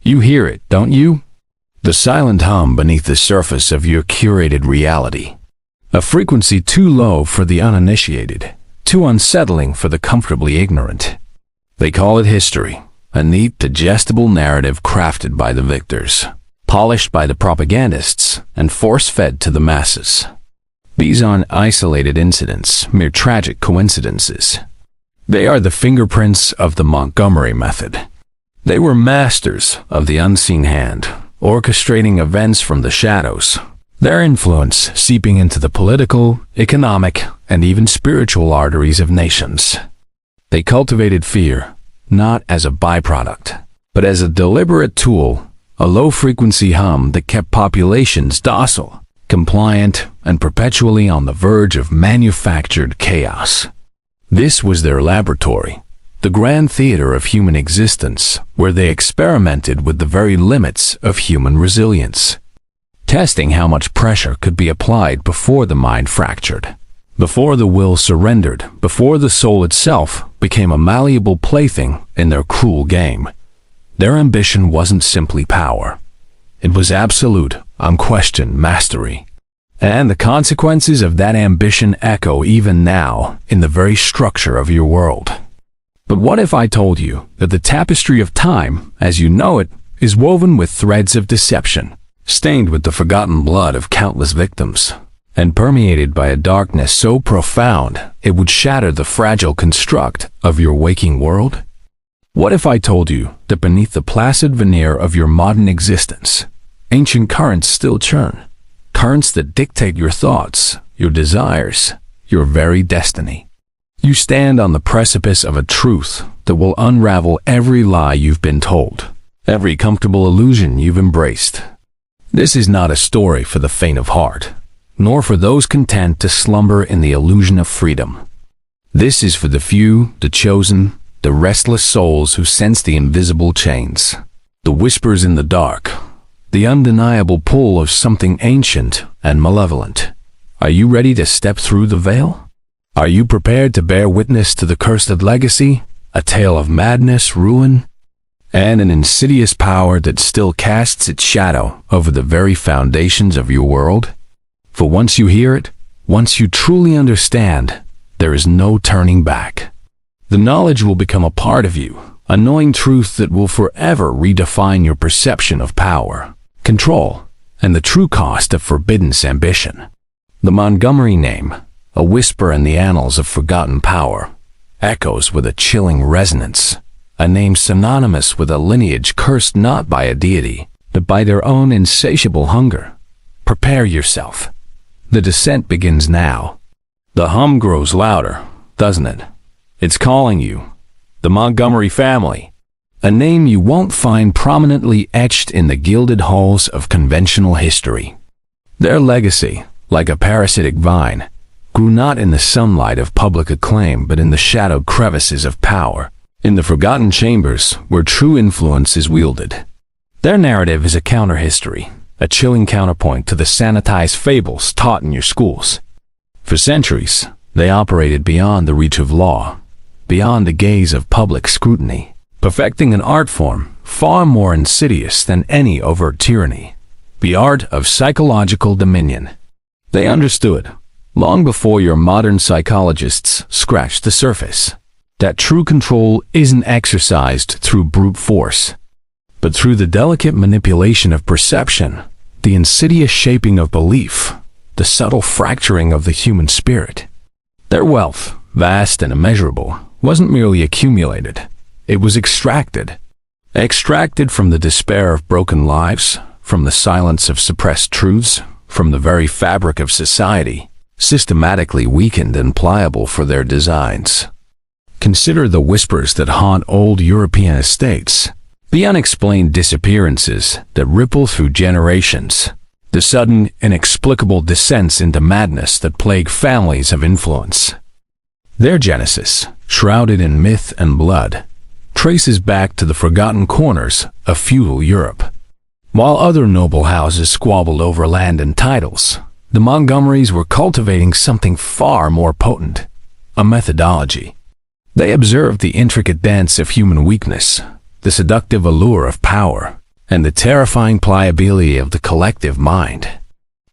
You hear it, don't you? The silent hum beneath the surface of your curated reality. A frequency too low for the uninitiated, too unsettling for the comfortably ignorant. They call it history, a neat, digestible narrative crafted by the victors, polished by the propagandists, and force-fed to the masses. These aren't isolated incidents, mere tragic coincidences. They are the fingerprints of the Montgomery method. They were masters of the unseen hand, orchestrating events from the shadows, their influence seeping into the political, economic, and even spiritual arteries of nations. They cultivated fear, not as a byproduct, but as a deliberate tool, a low-frequency hum that kept populations docile, compliant, and perpetually on the verge of manufactured chaos. This was their laboratory, the grand theater of human existence, where they experimented with the very limits of human resilience, testing how much pressure could be applied before the mind fractured, before the will surrendered, before the soul itself became a malleable plaything in their cruel game. Their ambition wasn't simply power. It was absolute, unquestioned mastery. And the consequences of that ambition echo even now in the very structure of your world. But what if I told you that the tapestry of time, as you know it, is woven with threads of deception, stained with the forgotten blood of countless victims, and permeated by a darkness so profound it would shatter the fragile construct of your waking world? What if I told you that beneath the placid veneer of your modern existence, ancient currents still churn, currents that dictate your thoughts, your desires, your very destiny? You stand on the precipice of a truth that will unravel every lie you've been told, every comfortable illusion you've embraced. This is not a story for the faint of heart, nor for those content to slumber in the illusion of freedom. This is for the few, the chosen, the restless souls who sense the invisible chains, the whispers in the dark, the undeniable pull of something ancient and malevolent. Are you ready to step through the veil? Are you prepared to bear witness to the cursed legacy, a tale of madness, ruin, and an insidious power that still casts its shadow over the very foundations of your world? For once you hear it, once you truly understand, there is no turning back. The knowledge will become a part of you, a knowing truth that will forever redefine your perception of power, control, and the true cost of forbidden ambition. The Montgomery name, a whisper in the annals of forgotten power, echoes with a chilling resonance, a name synonymous with a lineage cursed not by a deity, but by their own insatiable hunger. Prepare yourself. The descent begins now. The hum grows louder, doesn't it? It's calling you. The Montgomery family. A name you won't find prominently etched in the gilded halls of conventional history. Their legacy, like a parasitic vine, grew not in the sunlight of public acclaim but in the shadowed crevices of power, in the forgotten chambers where true influence is wielded. Their narrative is a counter-history, a chilling counterpoint to the sanitized fables taught in your schools. For centuries, they operated beyond the reach of law, beyond the gaze of public scrutiny, perfecting an art form far more insidious than any overt tyranny, the art of psychological dominion. They understood, long before your modern psychologists scratched the surface, that true control isn't exercised through brute force, but through the delicate manipulation of perception, the insidious shaping of belief, the subtle fracturing of the human spirit. Their wealth, vast and immeasurable, wasn't merely accumulated, it was extracted. Extracted from the despair of broken lives, from the silence of suppressed truths, from the very fabric of society, systematically weakened and pliable for their designs. Consider the whispers that haunt old European estates, the unexplained disappearances that ripple through generations, the sudden, inexplicable descents into madness that plague families of influence. Their genesis, shrouded in myth and blood, traces back to the forgotten corners of feudal Europe. While other noble houses squabbled over land and titles, the Montgomerys were cultivating something far more potent, a methodology. They observed the intricate dance of human weakness, the seductive allure of power, and the terrifying pliability of the collective mind.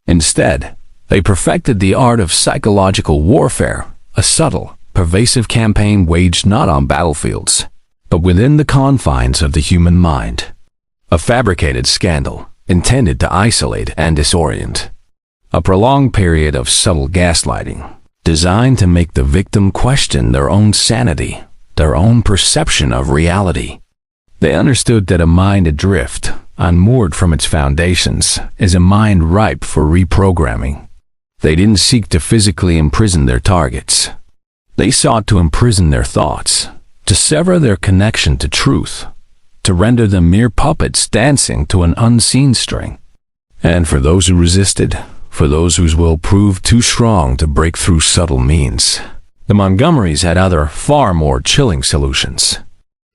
Instead, they perfected the art of psychological warfare, a subtle, pervasive campaign waged not on battlefields, but within the confines of the human mind. A fabricated scandal intended to isolate and disorient. A prolonged period of subtle gaslighting, designed to make the victim question their own sanity, their own perception of reality. They understood that a mind adrift, unmoored from its foundations, is a mind ripe for reprogramming. They didn't seek to physically imprison their targets. They sought to imprison their thoughts, to sever their connection to truth, to render them mere puppets dancing to an unseen string. And for those who resisted, for those whose will proved too strong to break through subtle means, the Montgomerys had other, far more chilling solutions.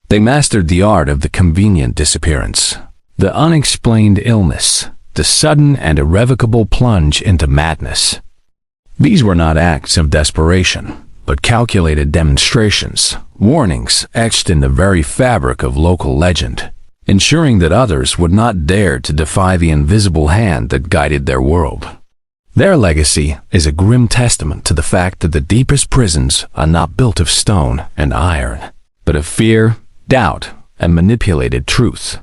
They mastered the art of the convenient disappearance, the unexplained illness, the sudden and irrevocable plunge into madness. These were not acts of desperation, but calculated demonstrations, warnings etched in the very fabric of local legend, ensuring that others would not dare to defy the invisible hand that guided their world. Their legacy is a grim testament to the fact that the deepest prisons are not built of stone and iron, but of fear, doubt, and manipulated truth.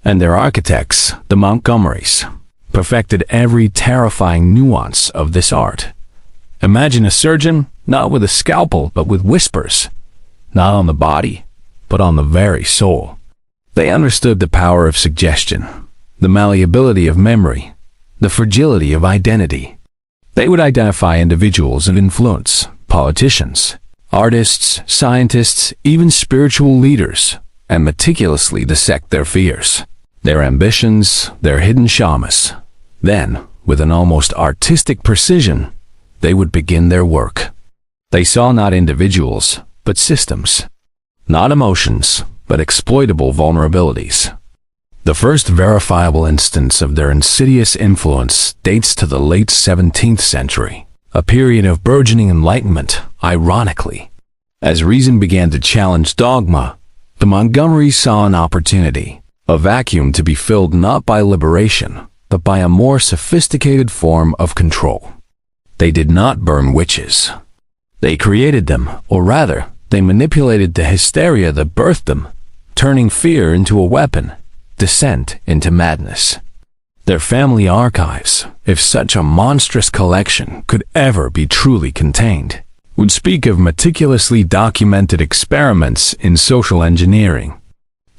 And their architects, the Montgomerys, perfected every terrifying nuance of this art. Imagine a surgeon, not with a scalpel, but with whispers, not on the body, but on the very soul. They understood the power of suggestion, the malleability of memory, the fragility of identity. They would identify individuals of influence, politicians, artists, scientists, even spiritual leaders, and meticulously dissect their fears, their ambitions, their hidden shamas. Then, with an almost artistic precision, they would begin their work. They saw not individuals, but systems. Not emotions, but exploitable vulnerabilities. The first verifiable instance of their insidious influence dates to the late 17th century, a period of burgeoning enlightenment, ironically. As reason began to challenge dogma, the Montgomerys saw an opportunity, a vacuum to be filled not by liberation, but by a more sophisticated form of control. They did not burn witches. They created them, or rather, they manipulated the hysteria that birthed them, turning fear into a weapon, dissent into madness. Their family archives, if such a monstrous collection could ever be truly contained, would speak of meticulously documented experiments in social engineering,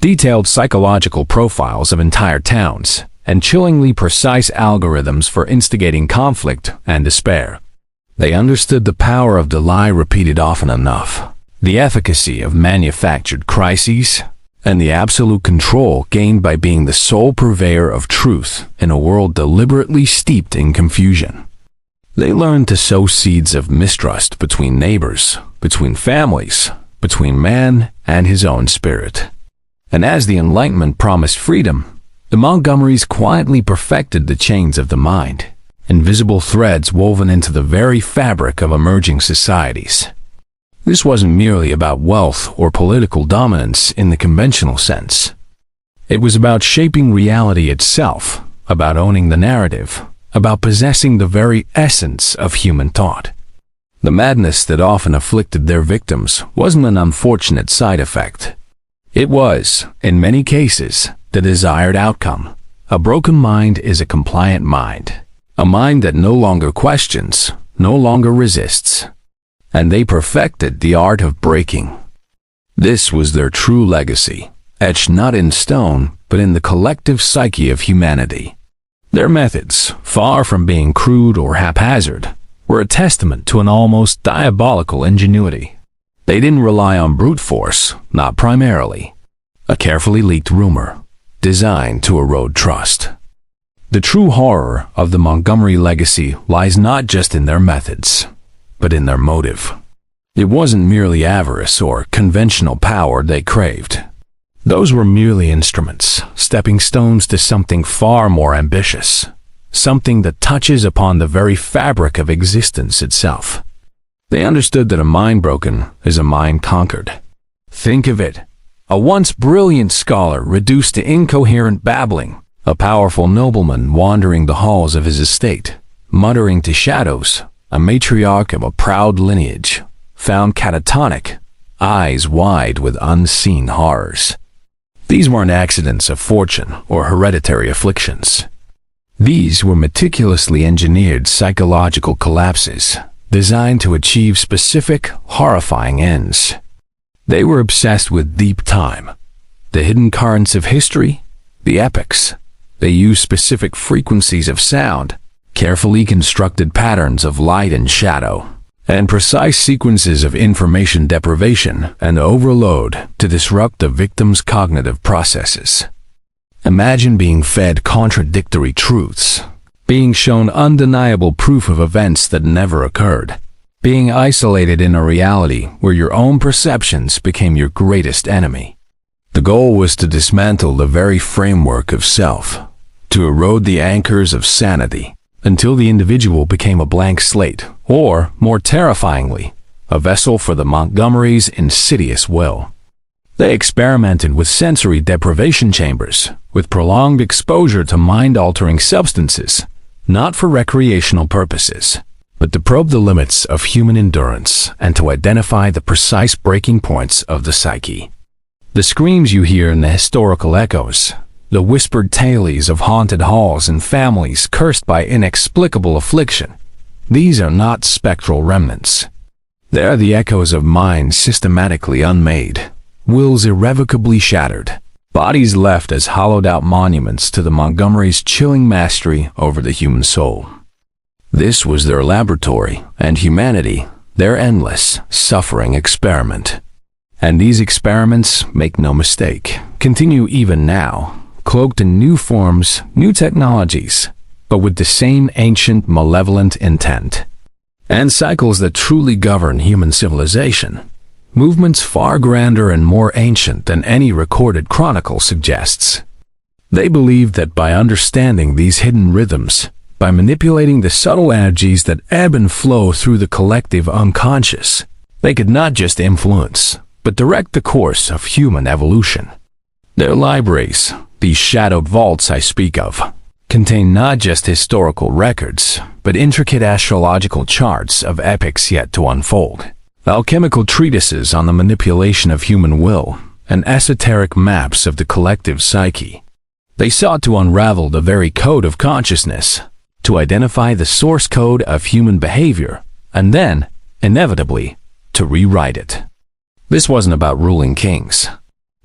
detailed psychological profiles of entire towns, and chillingly precise algorithms for instigating conflict and despair. They understood the power of the lie repeated often enough, the efficacy of manufactured crises, and the absolute control gained by being the sole purveyor of truth in a world deliberately steeped in confusion. They learned to sow seeds of mistrust between neighbors, between families, between man and his own spirit. And as the Enlightenment promised freedom, the Montgomerys quietly perfected the chains of the mind, invisible threads woven into the very fabric of emerging societies. This wasn't merely about wealth or political dominance in the conventional sense. It was about shaping reality itself, about owning the narrative, about possessing the very essence of human thought. The madness that often afflicted their victims wasn't an unfortunate side effect. It was, in many cases, the desired outcome. A broken mind is a compliant mind, a mind that no longer questions, no longer resists. And they perfected the art of breaking. This was their true legacy, etched not in stone, but in the collective psyche of humanity. Their methods, far from being crude or haphazard, were a testament to an almost diabolical ingenuity. They didn't rely on brute force, not primarily. A carefully leaked rumor, designed to erode trust. The true horror of the Montgomery legacy lies not just in their methods, but in their motive. It wasn't merely avarice or conventional power they craved. Those were merely instruments, stepping stones to something far more ambitious, something that touches upon the very fabric of existence itself. They understood that a mind broken is a mind conquered. Think of it, a once brilliant scholar reduced to incoherent babbling, a powerful nobleman wandering the halls of his estate, muttering to shadows, a matriarch of a proud lineage, found catatonic, eyes wide with unseen horrors. These weren't accidents of fortune or hereditary afflictions. These were meticulously engineered psychological collapses designed to achieve specific, horrifying ends. They were obsessed with deep time, the hidden currents of history, the epics. They used specific frequencies of sound, carefully constructed patterns of light and shadow, and precise sequences of information deprivation and overload to disrupt the victim's cognitive processes. Imagine being fed contradictory truths, being shown undeniable proof of events that never occurred, being isolated in a reality where your own perceptions became your greatest enemy. The goal was to dismantle the very framework of self, to erode the anchors of sanity, until the individual became a blank slate, or, more terrifyingly, a vessel for the Montgomerys' insidious will. They experimented with sensory deprivation chambers, with prolonged exposure to mind-altering substances, not for recreational purposes, but to probe the limits of human endurance and to identify the precise breaking points of the psyche. The screams you hear in the historical echoes, the whispered tales of haunted halls and families cursed by inexplicable affliction, these are not spectral remnants. They are the echoes of minds systematically unmade, wills irrevocably shattered, bodies left as hollowed-out monuments to the Montgomerys' chilling mastery over the human soul. This was their laboratory, and humanity, their endless, suffering experiment. And these experiments, make no mistake, continue even now, cloaked in new forms, new technologies, but with the same ancient, malevolent intent. And cycles that truly govern human civilization. Movements far grander and more ancient than any recorded chronicle suggests. They believed that by understanding these hidden rhythms, by manipulating the subtle energies that ebb and flow through the collective unconscious, they could not just influence, but direct the course of human evolution. Their libraries, these shadowed vaults I speak of, contain not just historical records, but intricate astrological charts of epics yet to unfold, alchemical treatises on the manipulation of human will, and esoteric maps of the collective psyche. They sought to unravel the very code of consciousness, to identify the source code of human behavior, and then, inevitably, to rewrite it. This wasn't about ruling kings.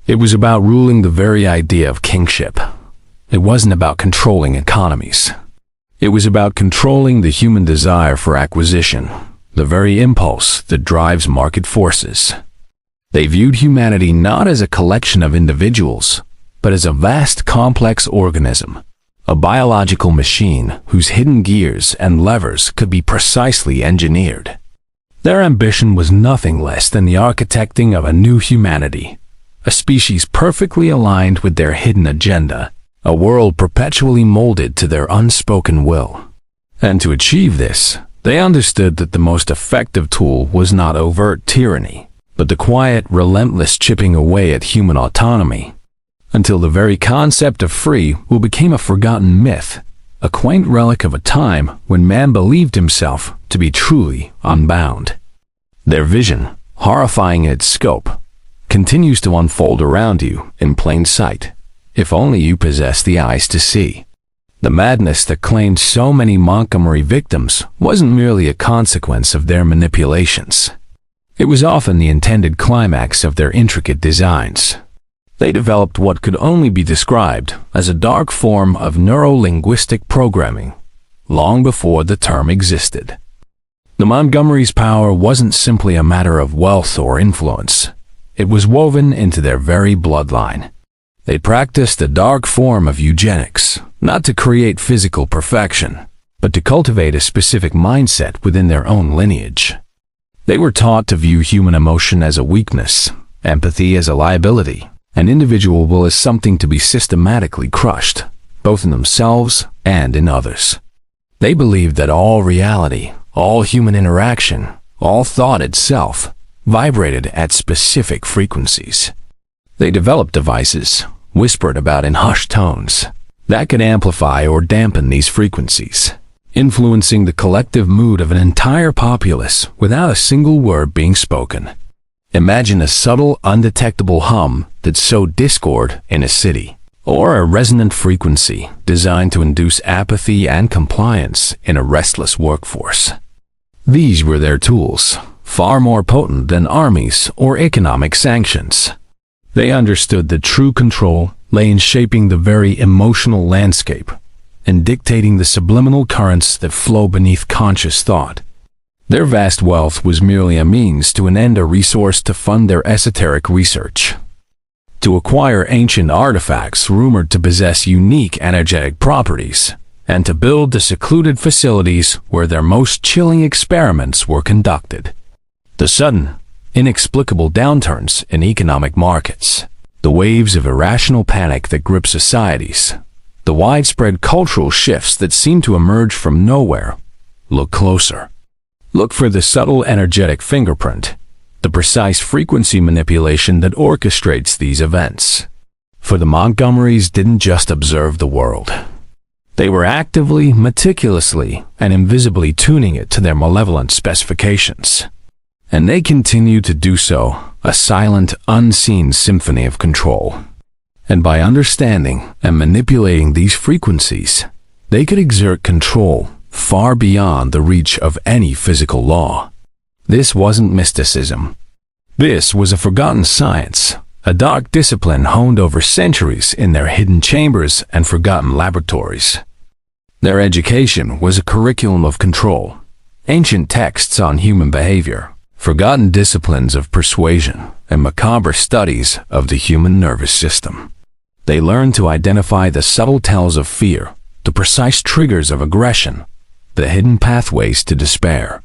It was about ruling the very idea of kingship. It wasn't about controlling economies. It was about controlling the human desire for acquisition, the very impulse that drives market forces. They viewed humanity not as a collection of individuals, but as a vast complex organism, a biological machine whose hidden gears and levers could be precisely engineered. Their ambition was nothing less than the architecting of a new humanity, a species perfectly aligned with their hidden agenda, a world perpetually molded to their unspoken will. And to achieve this, they understood that the most effective tool was not overt tyranny, but the quiet, relentless chipping away at human autonomy, until the very concept of free will become a forgotten myth, a quaint relic of a time when man believed himself to be truly unbound. Their vision, horrifying in its scope, continues to unfold around you in plain sight, if only you possess the eyes to see. The madness that claimed so many Montgomery victims wasn't merely a consequence of their manipulations. It was often the intended climax of their intricate designs. They developed what could only be described as a dark form of neuro-linguistic programming, long before the term existed. The Montgomerys' power wasn't simply a matter of wealth or influence. It was woven into their very bloodline. They practiced a dark form of eugenics, not to create physical perfection, but to cultivate a specific mindset within their own lineage. They were taught to view human emotion as a weakness, empathy as a liability, and individual will as something to be systematically crushed, both in themselves and in others. They believed that all reality, all human interaction, all thought itself, vibrated at specific frequencies. They developed devices, whispered about in hushed tones, that could amplify or dampen these frequencies, influencing the collective mood of an entire populace without a single word being spoken. Imagine a subtle, undetectable hum that sowed discord in a city, or a resonant frequency designed to induce apathy and compliance in a restless workforce. These were their tools, far more potent than armies or economic sanctions. They understood that true control lay in shaping the very emotional landscape and dictating the subliminal currents that flow beneath conscious thought. Their vast wealth was merely a means to an end, a resource to fund their esoteric research, to acquire ancient artifacts rumored to possess unique energetic properties, and to build the secluded facilities where their most chilling experiments were conducted. The sudden, inexplicable downturns in economic markets, the waves of irrational panic that grip societies, the widespread cultural shifts that seem to emerge from nowhere. Look closer. Look for the subtle energetic fingerprint, the precise frequency manipulation that orchestrates these events. For the Montgomerys didn't just observe the world. They were actively, meticulously, and invisibly tuning it to their malevolent specifications. And they continue to do so, a silent, unseen symphony of control. And by understanding and manipulating these frequencies, they could exert control far beyond the reach of any physical law. This wasn't mysticism. This was a forgotten science, a dark discipline honed over centuries in their hidden chambers and forgotten laboratories. Their education was a curriculum of control, ancient texts on human behavior, forgotten disciplines of persuasion, and macabre studies of the human nervous system. They learned to identify the subtle tells of fear, the precise triggers of aggression, the hidden pathways to despair.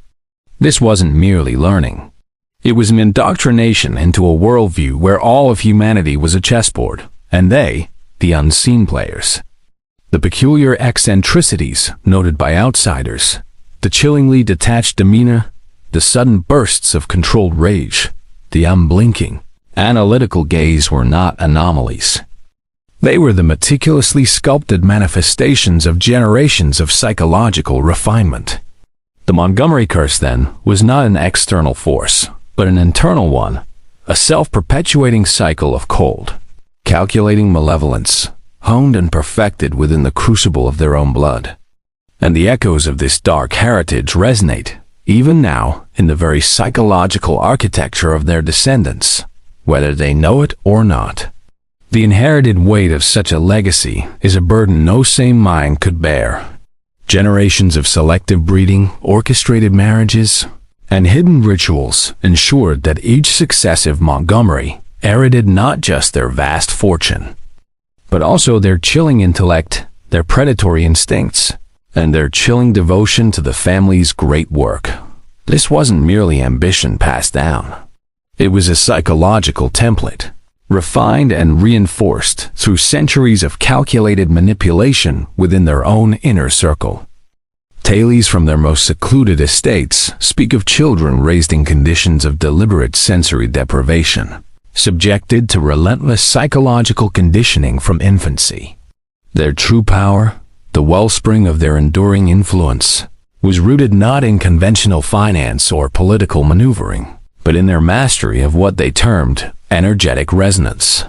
This wasn't merely learning. It was an indoctrination into a worldview where all of humanity was a chessboard, and they, the unseen players. The peculiar eccentricities noted by outsiders, the chillingly detached demeanor, the sudden bursts of controlled rage, the unblinking, analytical gaze were not anomalies. They were the meticulously sculpted manifestations of generations of psychological refinement. The Montgomery curse, then, was not an external force, but an internal one, a self-perpetuating cycle of cold, calculating malevolence, honed and perfected within the crucible of their own blood. And the echoes of this dark heritage resonate, even now, in the very psychological architecture of their descendants, whether they know it or not. The inherited weight of such a legacy is a burden no sane mind could bear. Generations of selective breeding, orchestrated marriages, and hidden rituals ensured that each successive Montgomery inherited not just their vast fortune, but also their chilling intellect, their predatory instincts, and their chilling devotion to the family's great work. This wasn't merely ambition passed down. It was a psychological template, refined and reinforced through centuries of calculated manipulation within their own inner circle. Tales from their most secluded estates speak of children raised in conditions of deliberate sensory deprivation, subjected to relentless psychological conditioning from infancy. Their true power, the wellspring of their enduring influence, was rooted not in conventional finance or political maneuvering, but in their mastery of what they termed energetic resonance.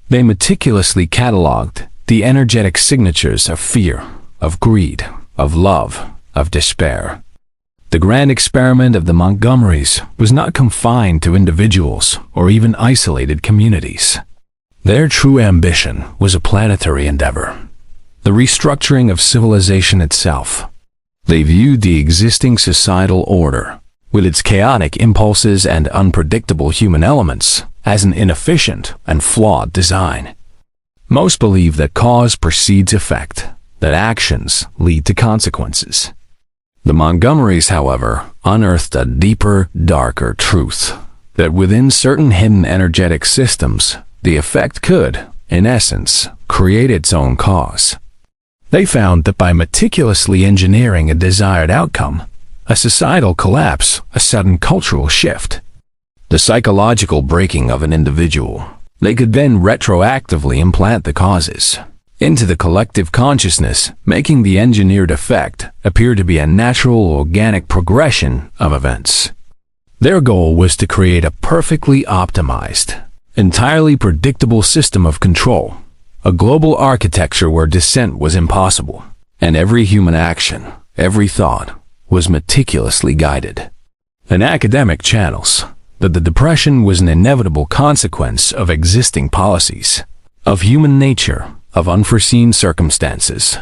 They meticulously cataloged the energetic signatures of fear, of greed, of love, of despair. The grand experiment of the Montgomerys was not confined to individuals or even isolated communities. Their true ambition was a planetary endeavor, the restructuring of civilization itself. They viewed the existing societal order, with its chaotic impulses and unpredictable human elements, as an inefficient and flawed design. Most believe that cause precedes effect, that actions lead to consequences. The Montgomerys, however, unearthed a deeper, darker truth, that within certain hidden energetic systems, the effect could, in essence, create its own cause. They found that by meticulously engineering a desired outcome, a societal collapse, a sudden cultural shift, the psychological breaking of an individual, They could then retroactively implant the causes into the collective consciousness, making the engineered effect appear to be a natural, organic progression of events. Their goal was to create a perfectly optimized, entirely predictable system of control, a global architecture where dissent was impossible, and every human action, every thought, was meticulously guided. In academic channels, that the depression was an inevitable consequence of existing policies, of human nature, of unforeseen circumstances.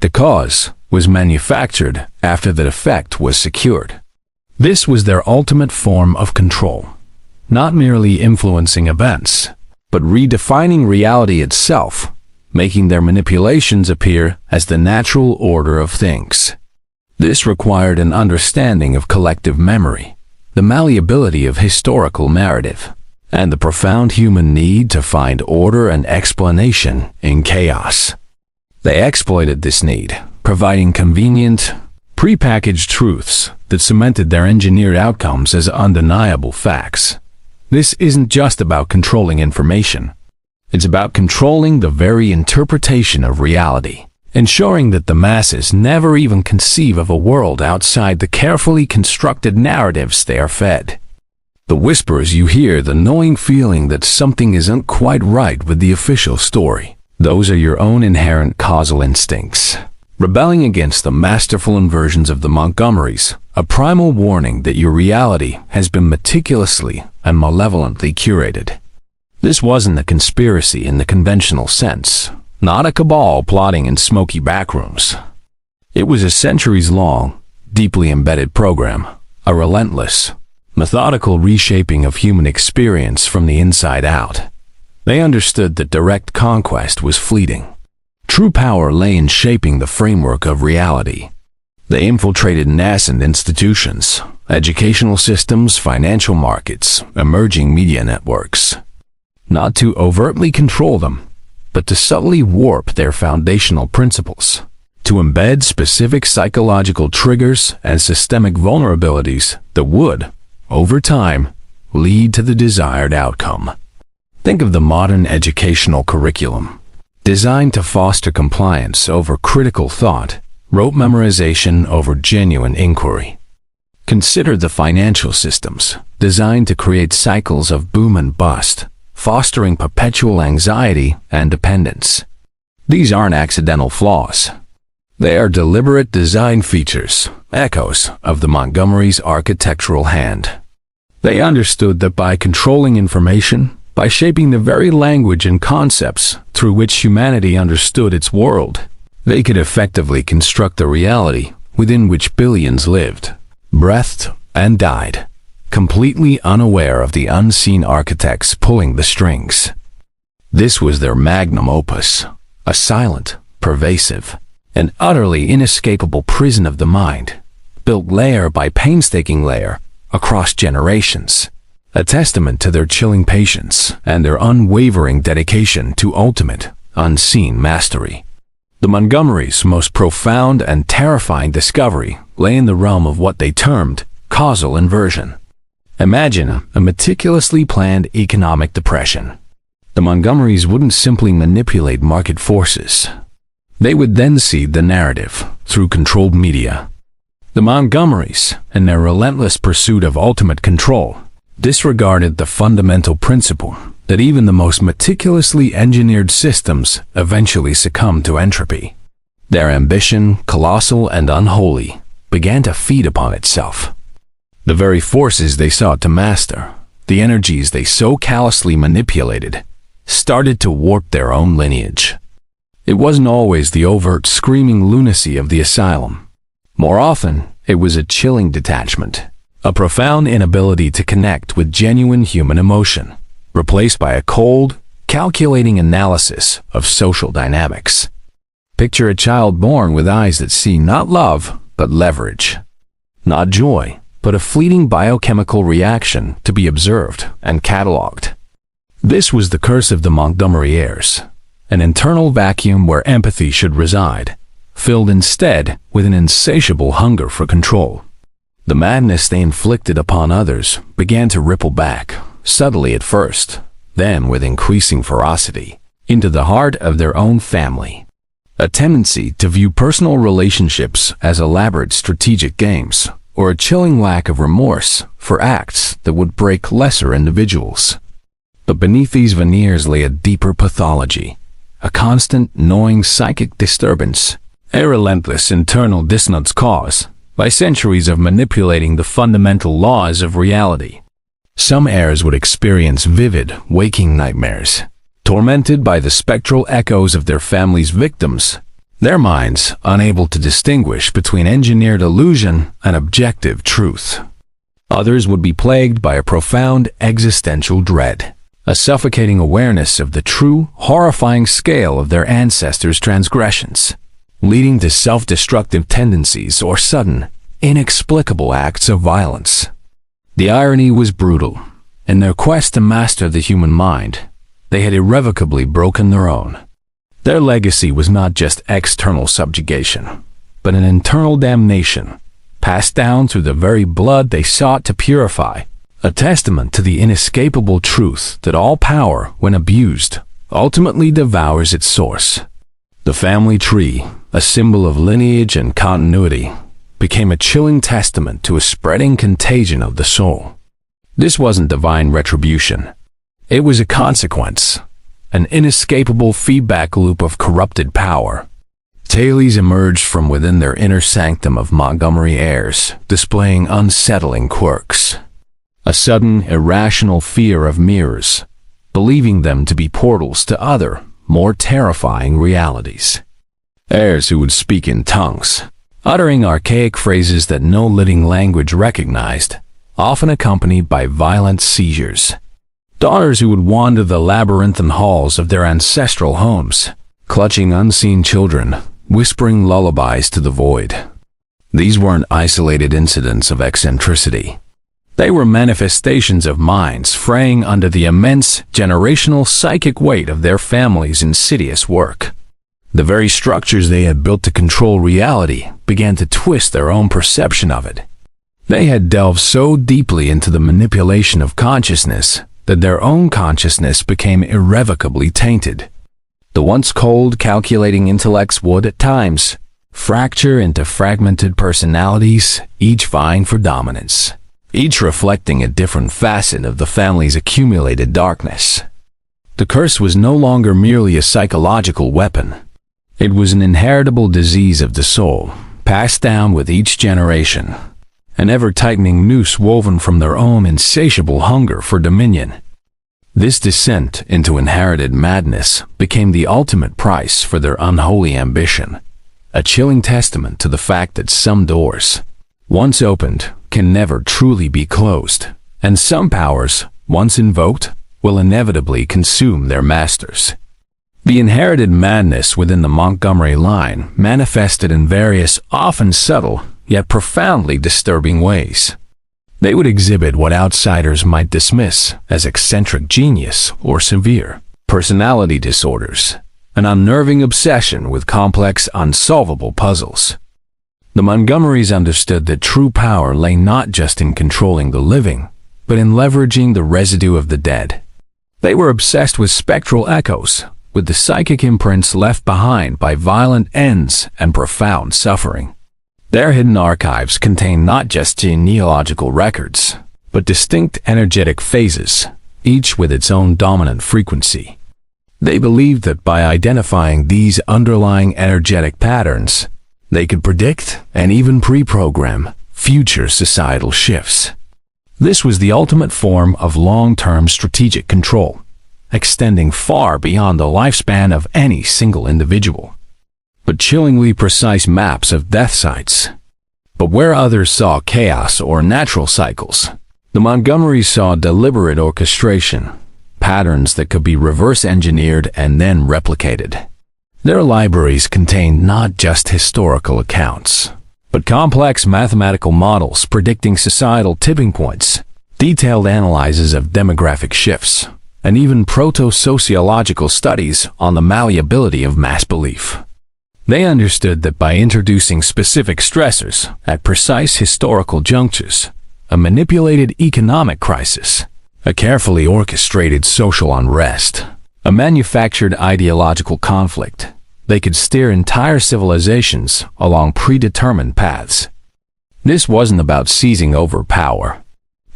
The cause was manufactured after the effect was secured. This was their ultimate form of control, not merely influencing events, but redefining reality itself, making their manipulations appear as the natural order of things. This required an understanding of collective memory, the malleability of historical narrative, and the profound human need to find order and explanation in chaos. They exploited this need, providing convenient, prepackaged truths that cemented their engineered outcomes as undeniable facts. This isn't just about controlling information. It's about controlling the very interpretation of reality, ensuring that the masses never even conceive of a world outside the carefully constructed narratives they are fed. The whispers you hear, the gnawing feeling that something isn't quite right with the official story, those are your own inherent causal instincts, rebelling against the masterful inversions of the Montgomerys, a primal warning that your reality has been meticulously and malevolently curated. This wasn't a conspiracy in the conventional sense, not a cabal plotting in smoky backrooms. It was a centuries-long, deeply embedded program, a relentless, methodical reshaping of human experience from the inside out. They understood that direct conquest was fleeting. True power lay in shaping the framework of reality. They infiltrated nascent institutions, educational systems, financial markets, emerging media networks, not to overtly control them, but to subtly warp their foundational principles, to embed specific psychological triggers and systemic vulnerabilities that would, over time, lead to the desired outcome. Think of the modern educational curriculum, designed to foster compliance over critical thought, rote memorization over genuine inquiry. Consider the financial systems, designed to create cycles of boom and bust, fostering perpetual anxiety and dependence. These aren't accidental flaws. They are deliberate design features, echoes of the Montgomerys' architectural hand. They understood that by controlling information, by shaping the very language and concepts through which humanity understood its world, they could effectively construct a reality within which billions lived, breathed, and died, completely unaware of the unseen architects pulling the strings. This was their magnum opus, a silent, pervasive, and utterly inescapable prison of the mind, built layer by painstaking layer across generations, a testament to their chilling patience and their unwavering dedication to ultimate, unseen mastery. The Montgomerys' most profound and terrifying discovery lay in the realm of what they termed causal inversion. Imagine a meticulously planned economic depression. The Montgomerys wouldn't simply manipulate market forces. They would then seed the narrative through controlled media. The Montgomerys, in their relentless pursuit of ultimate control, disregarded the fundamental principle that even the most meticulously engineered systems eventually succumb to entropy. Their ambition, colossal and unholy, began to feed upon itself. The very forces they sought to master, the energies they so callously manipulated, started to warp their own lineage. It wasn't always the overt screaming lunacy of the asylum. More often, it was a chilling detachment, a profound inability to connect with genuine human emotion, replaced by a cold, calculating analysis of social dynamics. Picture a child born with eyes that see not love, but leverage. Not joy, but a fleeting biochemical reaction to be observed and catalogued. This was the curse of the Montgomery heirs, an internal vacuum where empathy should reside, filled instead with an insatiable hunger for control. The madness they inflicted upon others began to ripple back, subtly at first, then with increasing ferocity, into the heart of their own family. A tendency to view personal relationships as elaborate strategic games, or a chilling lack of remorse for acts that would break lesser individuals. But beneath these veneers lay a deeper pathology, a constant, gnawing psychic disturbance, a relentless internal dissonance caused by centuries of manipulating the fundamental laws of reality. Some heirs would experience vivid, waking nightmares, tormented by the spectral echoes of their family's victims, their minds unable to distinguish between engineered illusion and objective truth. Others would be plagued by a profound existential dread, a suffocating awareness of the true, horrifying scale of their ancestors' transgressions, leading to self-destructive tendencies or sudden, inexplicable acts of violence. The irony was brutal. In their quest to master the human mind, they had irrevocably broken their own. Their legacy was not just external subjugation, but an internal damnation, passed down through the very blood they sought to purify, a testament to the inescapable truth that all power, when abused, ultimately devours its source. The family tree, a symbol of lineage and continuity, became a chilling testament to a spreading contagion of the soul. This wasn't divine retribution. It was a consequence, an inescapable feedback loop of corrupted power. Tales emerged from within their inner sanctum of Montgomery heirs, displaying unsettling quirks. A sudden, irrational fear of mirrors, believing them to be portals to other, more terrifying realities. Heirs who would speak in tongues, uttering archaic phrases that no living language recognized, often accompanied by violent seizures. Daughters who would wander the labyrinthine halls of their ancestral homes, clutching unseen children, whispering lullabies to the void. These weren't isolated incidents of eccentricity. They were manifestations of minds fraying under the immense generational psychic weight of their family's insidious work. The very structures they had built to control reality began to twist their own perception of it. They had delved so deeply into the manipulation of consciousness that their own consciousness became irrevocably tainted. The once cold, calculating intellects would, at times, fracture into fragmented personalities, each vying for dominance, each reflecting a different facet of the family's accumulated darkness. The curse was no longer merely a psychological weapon. It was an inheritable disease of the soul, passed down with each generation, an ever-tightening noose woven from their own insatiable hunger for dominion. This descent into inherited madness became the ultimate price for their unholy ambition, a chilling testament to the fact that some doors, once opened, can never truly be closed, and some powers, once invoked, will inevitably consume their masters. The inherited madness within the Montgomery line manifested in various, often subtle, yet profoundly disturbing ways. They would exhibit what outsiders might dismiss as eccentric genius or severe personality disorders, an unnerving obsession with complex, unsolvable puzzles. The Montgomerys understood that true power lay not just in controlling the living, but in leveraging the residue of the dead. They were obsessed with spectral echoes, with the psychic imprints left behind by violent ends and profound suffering. Their hidden archives contain not just genealogical records, but distinct energetic phases, each with its own dominant frequency. They believed that by identifying these underlying energetic patterns, they could predict and even pre-program future societal shifts. This was the ultimate form of long-term strategic control, extending far beyond the lifespan of any single individual, but chillingly precise maps of death sites. But where others saw chaos or natural cycles, the Montgomerys saw deliberate orchestration, patterns that could be reverse-engineered and then replicated. Their libraries contained not just historical accounts, but complex mathematical models predicting societal tipping points, detailed analyses of demographic shifts, and even proto-sociological studies on the malleability of mass belief. They understood that by introducing specific stressors at precise historical junctures, a manipulated economic crisis, a carefully orchestrated social unrest, a manufactured ideological conflict. They could steer entire civilizations along predetermined paths. This wasn't about seizing over power.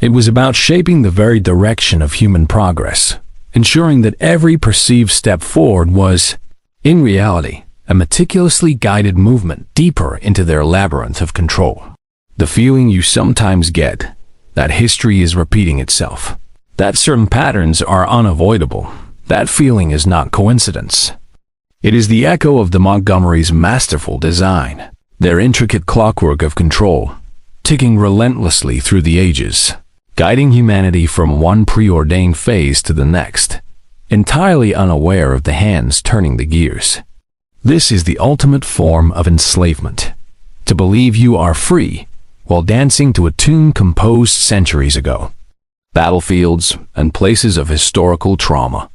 It was about shaping the very direction of human progress, ensuring that every perceived step forward was, in reality, a meticulously guided movement deeper into their labyrinth of control. The feeling you sometimes get, that history is repeating itself, that certain patterns are unavoidable, that feeling is not coincidence. It is the echo of the Montgomerys' masterful design, their intricate clockwork of control, ticking relentlessly through the ages, guiding humanity from one preordained phase to the next, entirely unaware of the hands turning the gears. This is the ultimate form of enslavement, to believe you are free while dancing to a tune composed centuries ago. Battlefields and places of historical trauma.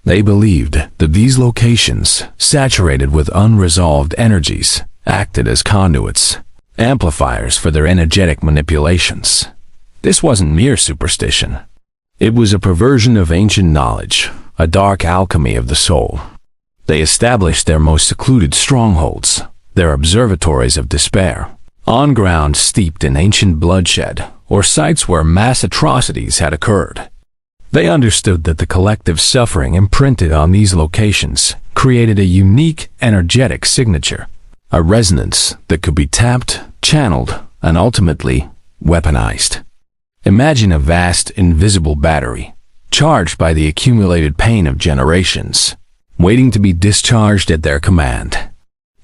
They believed that these locations, saturated with unresolved energies, acted as conduits, amplifiers for their energetic manipulations. This wasn't mere superstition. It was a perversion of ancient knowledge, a dark alchemy of the soul. They established their most secluded strongholds, their observatories of despair, on ground steeped in ancient bloodshed, or sites where mass atrocities had occurred. They understood that the collective suffering imprinted on these locations created a unique energetic signature, a resonance that could be tapped, channeled, and ultimately weaponized. Imagine a vast, invisible battery, charged by the accumulated pain of generations, waiting to be discharged at their command.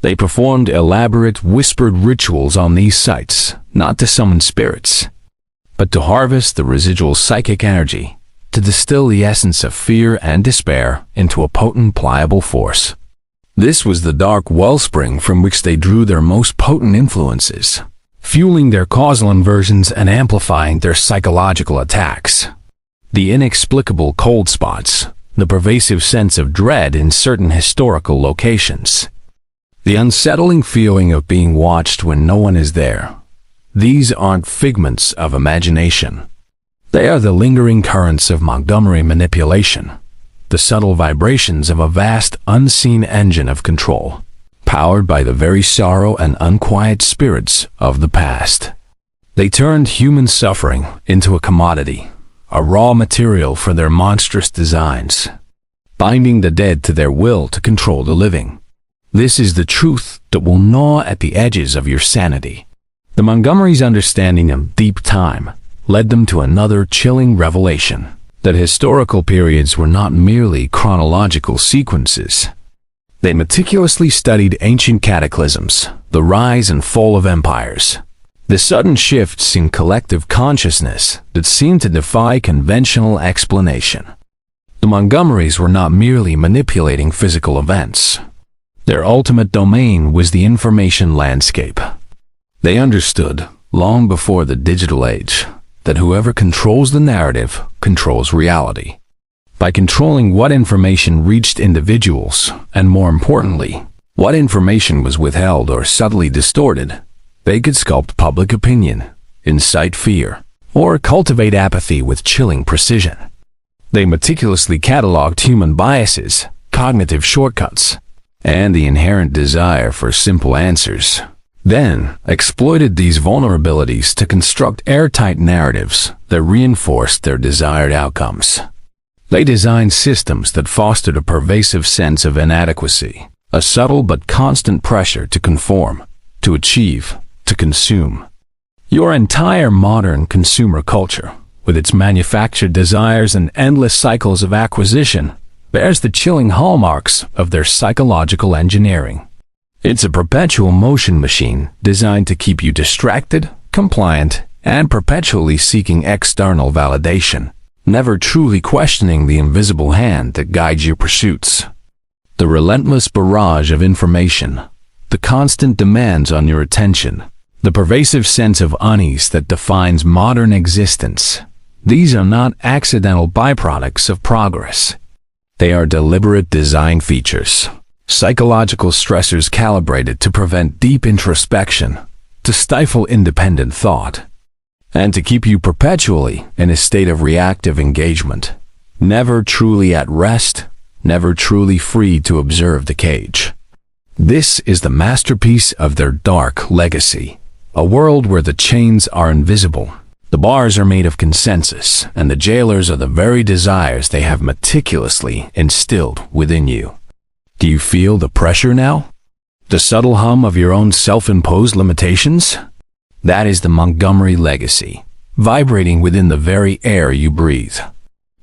They performed elaborate, whispered rituals on these sites, not to summon spirits, but to harvest the residual psychic energy, to distill the essence of fear and despair into a potent, pliable force. This was the dark wellspring from which they drew their most potent influences, fueling their causal inversions and amplifying their psychological attacks. The inexplicable cold spots, the pervasive sense of dread in certain historical locations, the unsettling feeling of being watched when no one is there. These aren't figments of imagination. They are the lingering currents of Montgomery manipulation, the subtle vibrations of a vast, unseen engine of control, powered by the very sorrow and unquiet spirits of the past. They turned human suffering into a commodity, a raw material for their monstrous designs, binding the dead to their will to control the living. This is the truth that will gnaw at the edges of your sanity. The Montgomerys' understanding of deep time led them to another chilling revelation, that historical periods were not merely chronological sequences. They meticulously studied ancient cataclysms, the rise and fall of empires, the sudden shifts in collective consciousness that seemed to defy conventional explanation. The Montgomerys were not merely manipulating physical events. Their ultimate domain was the information landscape. They understood, long before the digital age, that whoever controls the narrative controls reality. By controlling what information reached individuals, and more importantly, what information was withheld or subtly distorted, they could sculpt public opinion, incite fear, or cultivate apathy with chilling precision. They meticulously cataloged human biases, cognitive shortcuts, and the inherent desire for simple answers, then exploited these vulnerabilities to construct airtight narratives that reinforced their desired outcomes. They designed systems that fostered a pervasive sense of inadequacy, a subtle but constant pressure to conform, to achieve, to consume. Your entire modern consumer culture, with its manufactured desires and endless cycles of acquisition, bears the chilling hallmarks of their psychological engineering. It's a perpetual motion machine designed to keep you distracted, compliant, and perpetually seeking external validation, never truly questioning the invisible hand that guides your pursuits. The relentless barrage of information, the constant demands on your attention, the pervasive sense of unease that defines modern existence. These are not accidental byproducts of progress. They are deliberate design features, psychological stressors calibrated to prevent deep introspection, to stifle independent thought. and to keep you perpetually in a state of reactive engagement, never truly at rest, never truly free to observe the cage. This is the masterpiece of their dark legacy, a world where the chains are invisible, the bars are made of consensus, and the jailers are the very desires they have meticulously instilled within you. Do you feel the pressure now? The subtle hum of your own self-imposed limitations? That is the Montgomery legacy, vibrating within the very air you breathe.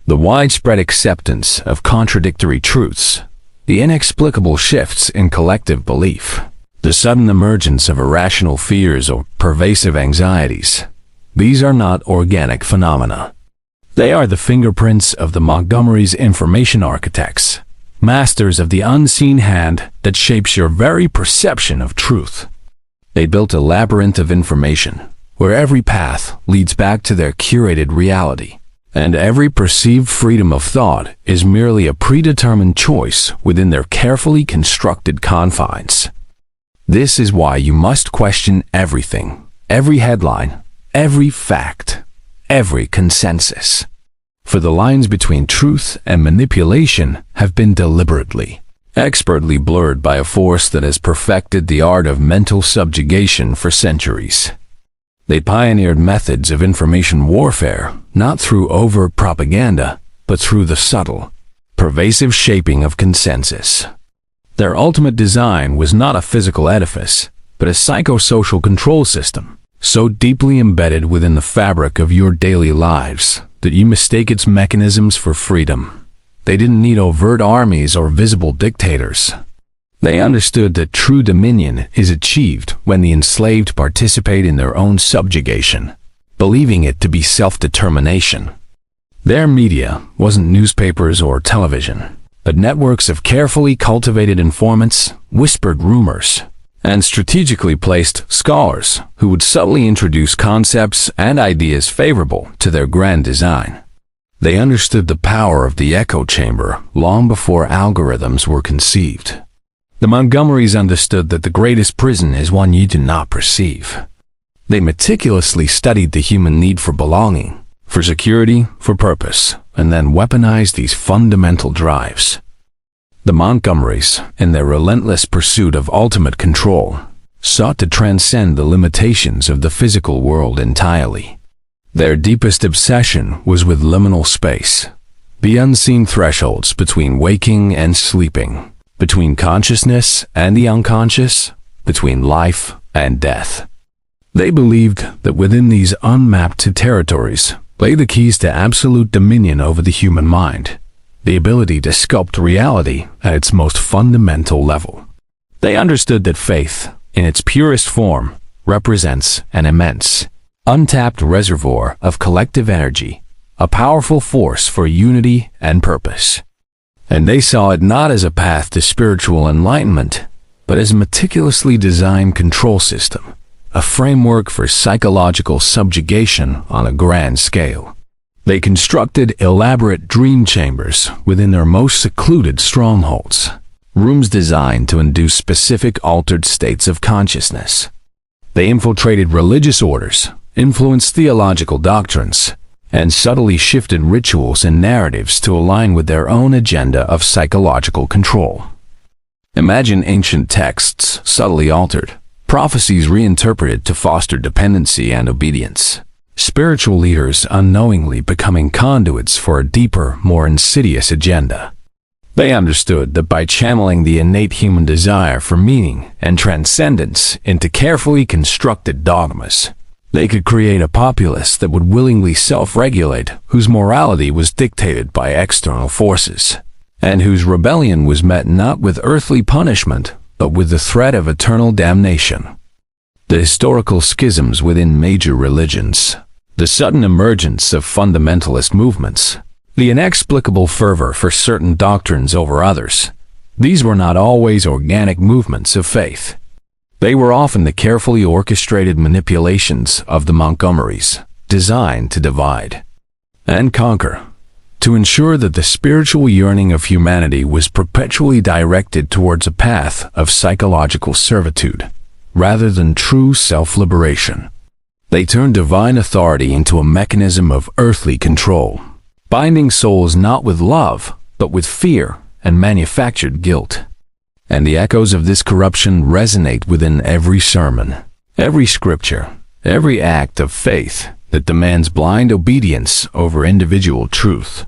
The widespread acceptance of contradictory truths, the inexplicable shifts in collective belief, the sudden emergence of irrational fears or pervasive anxieties. These are not organic phenomena. They are the fingerprints of the Montgomerys' information architects, masters of the unseen hand that shapes your very perception of truth. They built a labyrinth of information, where every path leads back to their curated reality, and every perceived freedom of thought is merely a predetermined choice within their carefully constructed confines. This is why you must question everything, every headline, every fact, every consensus. For the lines between truth and manipulation have been deliberately, expertly blurred by a force that has perfected the art of mental subjugation for centuries. They pioneered methods of information warfare, not through overt propaganda, but through the subtle, pervasive shaping of consensus. Their ultimate design was not a physical edifice, but a psychosocial control system, so deeply embedded within the fabric of your daily lives that you mistake its mechanisms for freedom. They didn't need overt armies or visible dictators. They understood that true dominion is achieved when the enslaved participate in their own subjugation, believing it to be self-determination. Their media wasn't newspapers or television, but networks of carefully cultivated informants, whispered rumors, and strategically placed scholars who would subtly introduce concepts and ideas favorable to their grand design. They understood the power of the echo chamber long before algorithms were conceived. The Montgomerys understood that the greatest prison is one you do not perceive. They meticulously studied the human need for belonging, for security, for purpose, and then weaponized these fundamental drives. The Montgomerys, in their relentless pursuit of ultimate control, sought to transcend the limitations of the physical world entirely. Their deepest obsession was with liminal space, the unseen thresholds between waking and sleeping, between consciousness and the unconscious, between life and death. They believed that within these unmapped territories lay the keys to absolute dominion over the human mind, the ability to sculpt reality at its most fundamental level. They understood that faith, in its purest form, represents an immense, untapped reservoir of collective energy, a powerful force for unity and purpose. And they saw it not as a path to spiritual enlightenment, but as a meticulously designed control system, a framework for psychological subjugation on a grand scale. They constructed elaborate dream chambers within their most secluded strongholds, rooms designed to induce specific altered states of consciousness. They infiltrated religious orders, influenced theological doctrines, and subtly shifted rituals and narratives to align with their own agenda of psychological control. Imagine ancient texts subtly altered, prophecies reinterpreted to foster dependency and obedience, spiritual leaders unknowingly becoming conduits for a deeper, more insidious agenda. They understood that by channeling the innate human desire for meaning and transcendence into carefully constructed dogmas, they could create a populace that would willingly self-regulate, whose morality was dictated by external forces, and whose rebellion was met not with earthly punishment, but with the threat of eternal damnation. The historical schisms within major religions, the sudden emergence of fundamentalist movements, the inexplicable fervor for certain doctrines over others, these were not always organic movements of faith. They were often the carefully orchestrated manipulations of the Montgomerys, designed to divide and conquer, to ensure that the spiritual yearning of humanity was perpetually directed towards a path of psychological servitude, rather than true self-liberation. They turned divine authority into a mechanism of earthly control, binding souls not with love, but with fear and manufactured guilt. And the echoes of this corruption resonate within every sermon, every scripture, every act of faith that demands blind obedience over individual truth.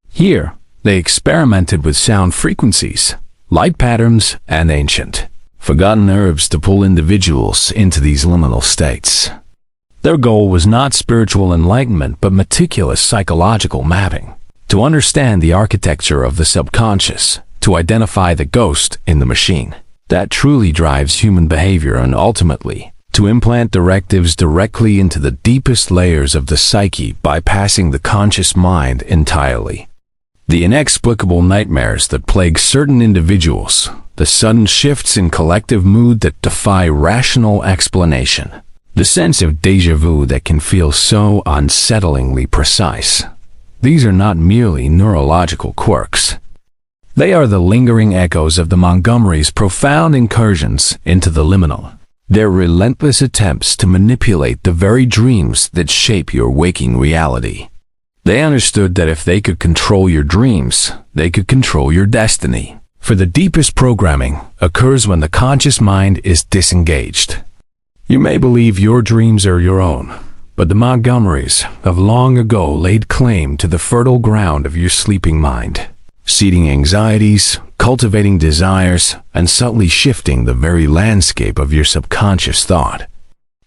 Here, they experimented with sound frequencies, light patterns, and ancient, forgotten herbs to pull individuals into these liminal states. Their goal was not spiritual enlightenment but meticulous psychological mapping, to understand the architecture of the subconscious, to identify the ghost in the machine that truly drives human behavior, and ultimately, to implant directives directly into the deepest layers of the psyche, bypassing the conscious mind entirely. The inexplicable nightmares that plague certain individuals, the sudden shifts in collective mood that defy rational explanation, the sense of déjà vu that can feel so unsettlingly precise. These are not merely neurological quirks. They are the lingering echoes of the Montgomerys' profound incursions into the liminal, their relentless attempts to manipulate the very dreams that shape your waking reality. They understood that if they could control your dreams, they could control your destiny. For the deepest programming occurs when the conscious mind is disengaged. You may believe your dreams are your own, but the Montgomerys have long ago laid claim to the fertile ground of your sleeping mind, seeding anxieties, cultivating desires, and subtly shifting the very landscape of your subconscious thought.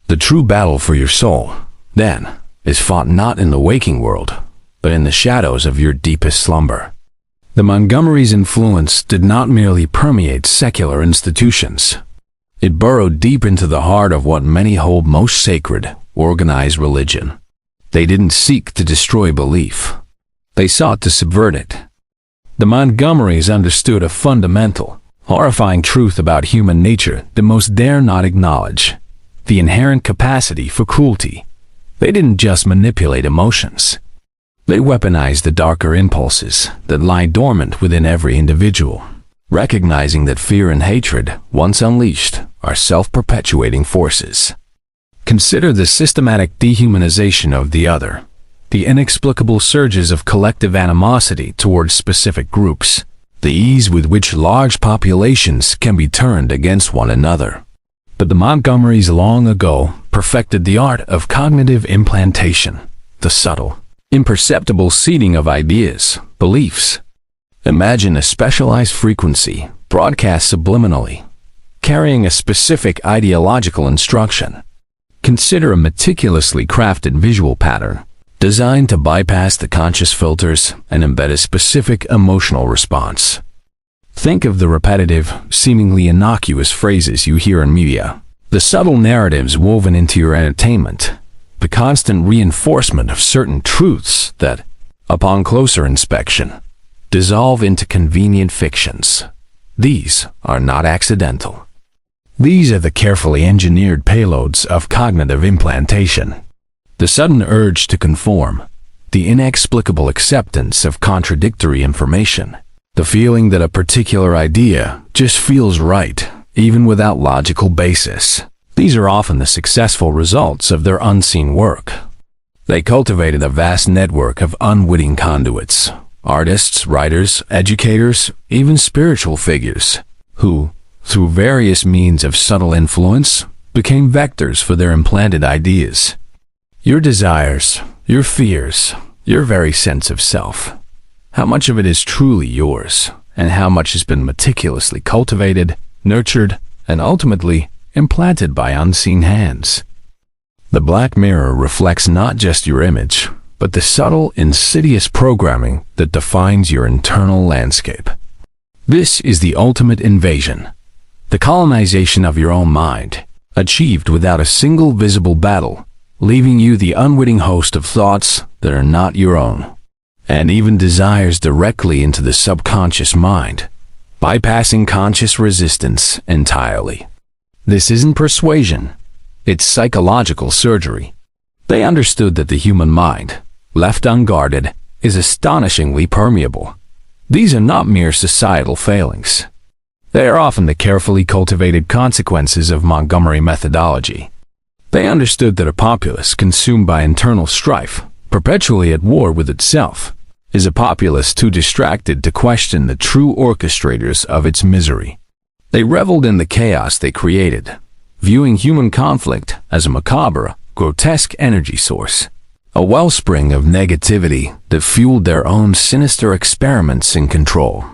The true battle for your soul, then, is fought not in the waking world, but in the shadows of your deepest slumber. The Montgomerys' influence did not merely permeate secular institutions. It burrowed deep into the heart of what many hold most sacred, organized religion. They didn't seek to destroy belief. They sought to subvert it. The Montgomerys understood a fundamental, horrifying truth about human nature that most dare not acknowledge: the inherent capacity for cruelty. They didn't just manipulate emotions. They weaponized the darker impulses that lie dormant within every individual, recognizing that fear and hatred, once unleashed, are self-perpetuating forces. Consider the systematic dehumanization of the other, the inexplicable surges of collective animosity towards specific groups, the ease with which large populations can be turned against one another. But the Montgomerys long ago perfected the art of cognitive implantation, the subtle, imperceptible seeding of ideas, beliefs. Imagine a specialized frequency broadcast subliminally, carrying a specific ideological instruction. Consider a meticulously crafted visual pattern, designed to bypass the conscious filters and embed a specific emotional response. Think of the repetitive, seemingly innocuous phrases you hear in media, the subtle narratives woven into your entertainment, the constant reinforcement of certain truths that, upon closer inspection, dissolve into convenient fictions. These are not accidental. These are the carefully engineered payloads of cognitive implantation. The sudden urge to conform, the inexplicable acceptance of contradictory information, the feeling that a particular idea just feels right, even without logical basis. These are often the successful results of their unseen work. They cultivated a vast network of unwitting conduits, artists, writers, educators, even spiritual figures, who, through various means of subtle influence, became vectors for their implanted ideas. Your desires, your fears, your very sense of self. How much of it is truly yours, and how much has been meticulously cultivated, nurtured, and ultimately implanted by unseen hands. The black mirror reflects not just your image, but the subtle, insidious programming that defines your internal landscape. This is the ultimate invasion, the colonization of your own mind, achieved without a single visible battle, leaving you the unwitting host of thoughts that are not your own, and even desires directly into the subconscious mind, bypassing conscious resistance entirely. This isn't persuasion, it's psychological surgery. They understood that the human mind, left unguarded, is astonishingly permeable. These are not mere societal failings. They are often the carefully cultivated consequences of Montgomery methodology. They understood that a populace consumed by internal strife, perpetually at war with itself, is a populace too distracted to question the true orchestrators of its misery. They reveled in the chaos they created, viewing human conflict as a macabre, grotesque energy source, a wellspring of negativity that fueled their own sinister experiments in control.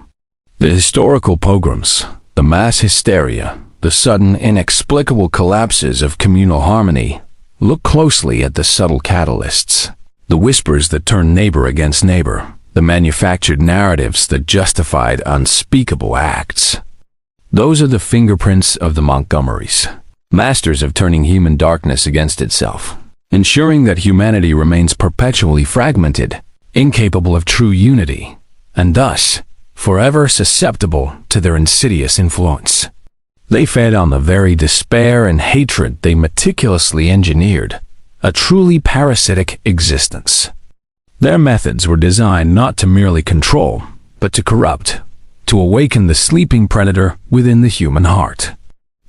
The historical pogroms, the mass hysteria, the sudden inexplicable collapses of communal harmony. Look closely at the subtle catalysts, the whispers that turned neighbor against neighbor, the manufactured narratives that justified unspeakable acts. Those are the fingerprints of the Montgomerys, masters of turning human darkness against itself, ensuring that humanity remains perpetually fragmented, incapable of true unity, and thus forever susceptible to their insidious influence. They fed on the very despair and hatred they meticulously engineered, a truly parasitic existence. Their methods were designed not to merely control, but to corrupt, to awaken the sleeping predator within the human heart.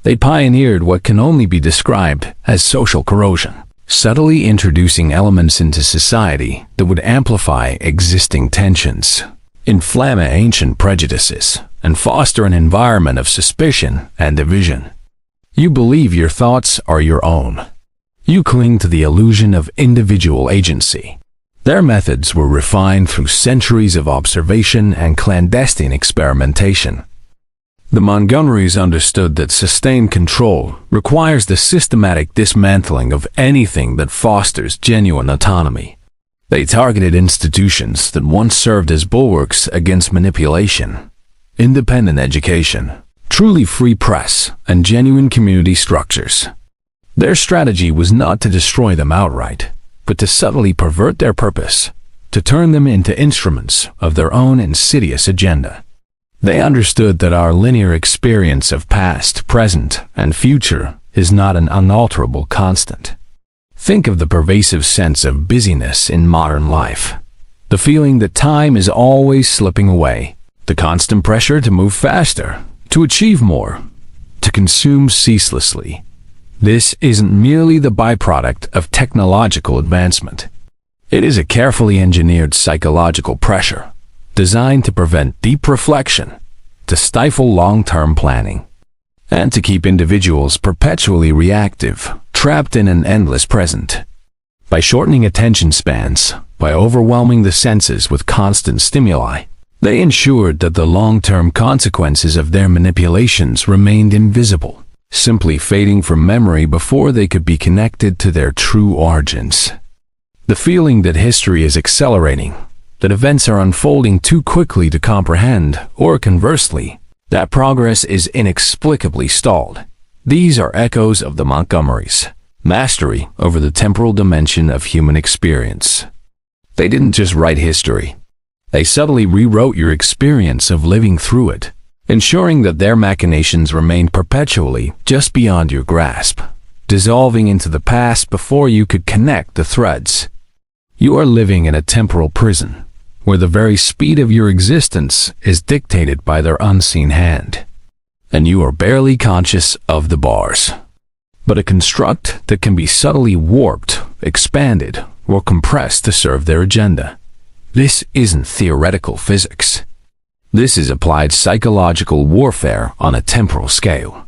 They pioneered what can only be described as social corrosion, subtly introducing elements into society that would amplify existing tensions, inflame ancient prejudices, and foster an environment of suspicion and division. You believe your thoughts are your own. You cling to the illusion of individual agency. Their methods were refined through centuries of observation and clandestine experimentation. The Montgomerys understood that sustained control requires the systematic dismantling of anything that fosters genuine autonomy. They targeted institutions that once served as bulwarks against manipulation: independent education, truly free press, and genuine community structures. Their strategy was not to destroy them outright, but to subtly pervert their purpose, to turn them into instruments of their own insidious agenda. They understood that our linear experience of past, present, and future is not an unalterable constant. Think of the pervasive sense of busyness in modern life, the feeling that time is always slipping away, the constant pressure to move faster, to achieve more, to consume ceaselessly. This isn't merely the byproduct of technological advancement. It is a carefully engineered psychological pressure, designed to prevent deep reflection, to stifle long-term planning, and to keep individuals perpetually reactive, trapped in an endless present. By shortening attention spans, by overwhelming the senses with constant stimuli, they ensured that the long-term consequences of their manipulations remained invisible, simply fading from memory before they could be connected to their true origins. The feeling that history is accelerating, that events are unfolding too quickly to comprehend, or conversely, that progress is inexplicably stalled. These are echoes of the Montgomerys, mastery over the temporal dimension of human experience. They didn't just write history. They subtly rewrote your experience of living through it, ensuring that their machinations remained perpetually just beyond your grasp, dissolving into the past before you could connect the threads. You are living in a temporal prison, where the very speed of your existence is dictated by their unseen hand, and you are barely conscious of the bars. But a construct that can be subtly warped, expanded, or compressed to serve their agenda. This isn't theoretical physics. This is applied psychological warfare on a temporal scale.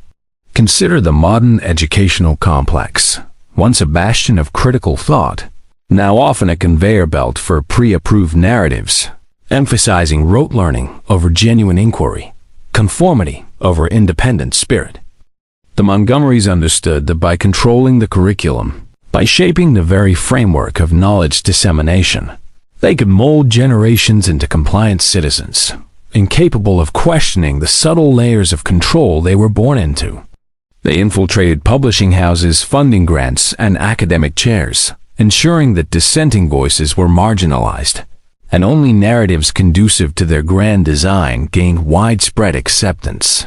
Consider the modern educational complex, once a bastion of critical thought, now often a conveyor belt for pre-approved narratives, emphasizing rote learning over genuine inquiry, conformity over independent spirit. The Montgomerys understood that by controlling the curriculum, by shaping the very framework of knowledge dissemination, they could mold generations into compliant citizens, incapable of questioning the subtle layers of control they were born into. They infiltrated publishing houses, funding grants, and academic chairs, ensuring that dissenting voices were marginalized, and only narratives conducive to their grand design gained widespread acceptance.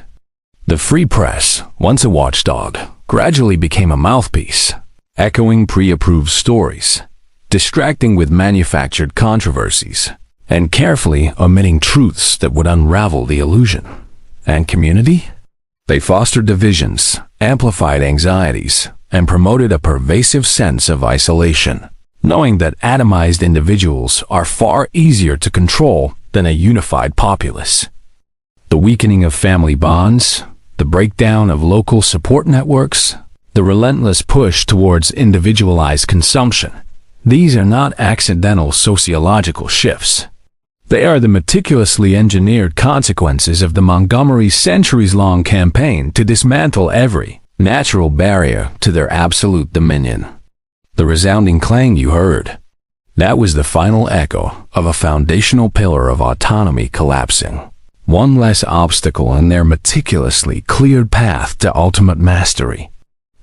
The free press, once a watchdog, gradually became a mouthpiece, echoing pre-approved stories, distracting with manufactured controversies, and carefully omitting truths that would unravel the illusion. And community? They fostered divisions, amplified anxieties, and promoted a pervasive sense of isolation, knowing that atomized individuals are far easier to control than a unified populace. The weakening of family bonds, the breakdown of local support networks, the relentless push towards individualized consumption. These are not accidental sociological shifts. They are the meticulously engineered consequences of the Montgomerys' centuries-long campaign to dismantle every natural barrier to their absolute dominion. The resounding clang you heard, that was the final echo of a foundational pillar of autonomy collapsing. One less obstacle in their meticulously cleared path to ultimate mastery.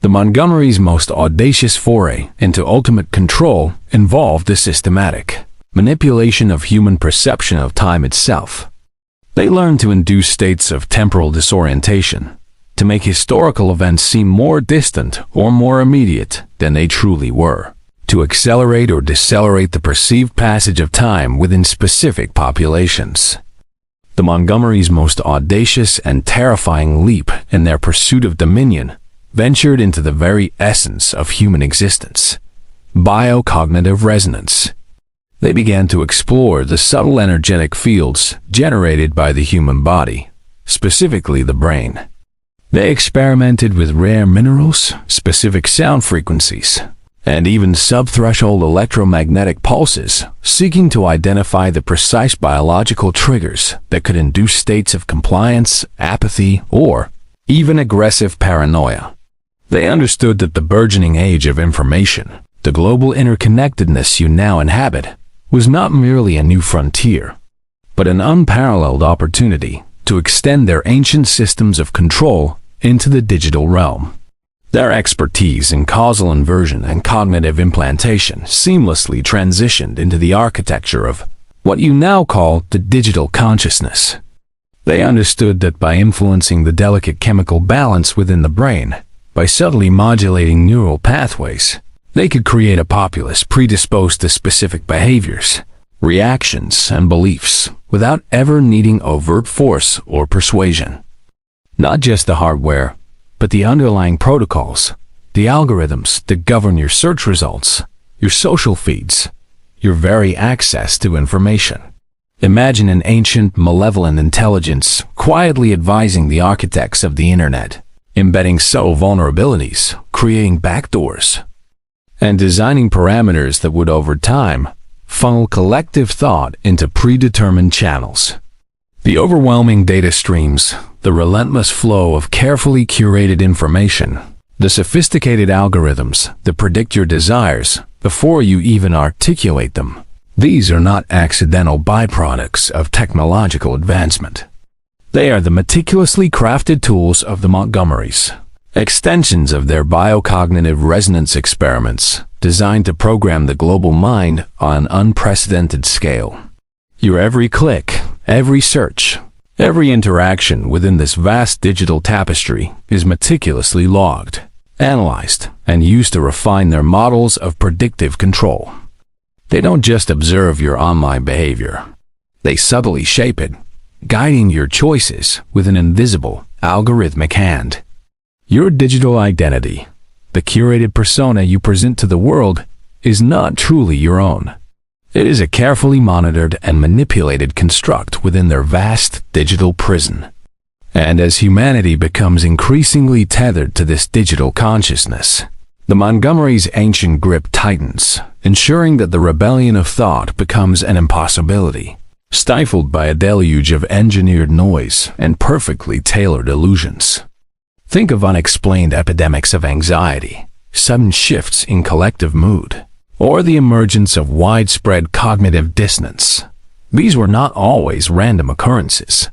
The Montgomerys' most audacious foray into ultimate control involved the systematic manipulation of human perception of time itself. They learned to induce states of temporal disorientation, to make historical events seem more distant or more immediate than they truly were, to accelerate or decelerate the perceived passage of time within specific populations. The Montgomerys' most audacious and terrifying leap in their pursuit of dominion ventured into the very essence of human existence, biocognitive resonance. They began to explore the subtle energetic fields generated by the human body, specifically the brain. They experimented with rare minerals, specific sound frequencies, and even subthreshold electromagnetic pulses, seeking to identify the precise biological triggers that could induce states of compliance, apathy, or even aggressive paranoia. They understood that the burgeoning age of information, the global interconnectedness you now inhabit, was not merely a new frontier, but an unparalleled opportunity to extend their ancient systems of control into the digital realm. Their expertise in causal inversion and cognitive implantation seamlessly transitioned into the architecture of what you now call the digital consciousness. They understood that by influencing the delicate chemical balance within the brain, by subtly modulating neural pathways, they could create a populace predisposed to specific behaviors, reactions, and beliefs without ever needing overt force or persuasion. Not just the hardware, but the underlying protocols, the algorithms that govern your search results, your social feeds, your very access to information. Imagine an ancient, malevolent intelligence quietly advising the architects of the internet, embedding subtle vulnerabilities, creating backdoors, and designing parameters that would over time funnel collective thought into predetermined channels. The overwhelming data streams, the relentless flow of carefully curated information, the sophisticated algorithms that predict your desires before you even articulate them. These are not accidental byproducts of technological advancement. They are the meticulously crafted tools of the Montgomerys, extensions of their biocognitive resonance experiments designed to program the global mind on an unprecedented scale. Your every click, every search, every interaction within this vast digital tapestry is meticulously logged, analyzed, and used to refine their models of predictive control. They don't just observe your online behavior. They subtly shape it, guiding your choices with an invisible, algorithmic hand. Your digital identity, the curated persona you present to the world, is not truly your own. It is a carefully monitored and manipulated construct within their vast digital prison. And as humanity becomes increasingly tethered to this digital consciousness, the Montgomerys' ancient grip tightens, ensuring that the rebellion of thought becomes an impossibility, stifled by a deluge of engineered noise and perfectly tailored illusions. Think of unexplained epidemics of anxiety, sudden shifts in collective mood, or the emergence of widespread cognitive dissonance. These were not always random occurrences.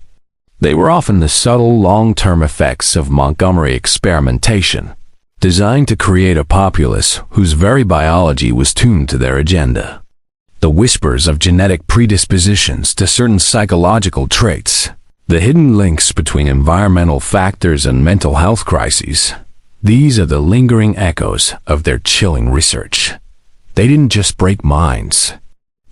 They were often the subtle long-term effects of Montgomery experimentation, designed to create a populace whose very biology was tuned to their agenda. The whispers of genetic predispositions to certain psychological traits, the hidden links between environmental factors and mental health crises, these are the lingering echoes of their chilling research. They didn't just break minds.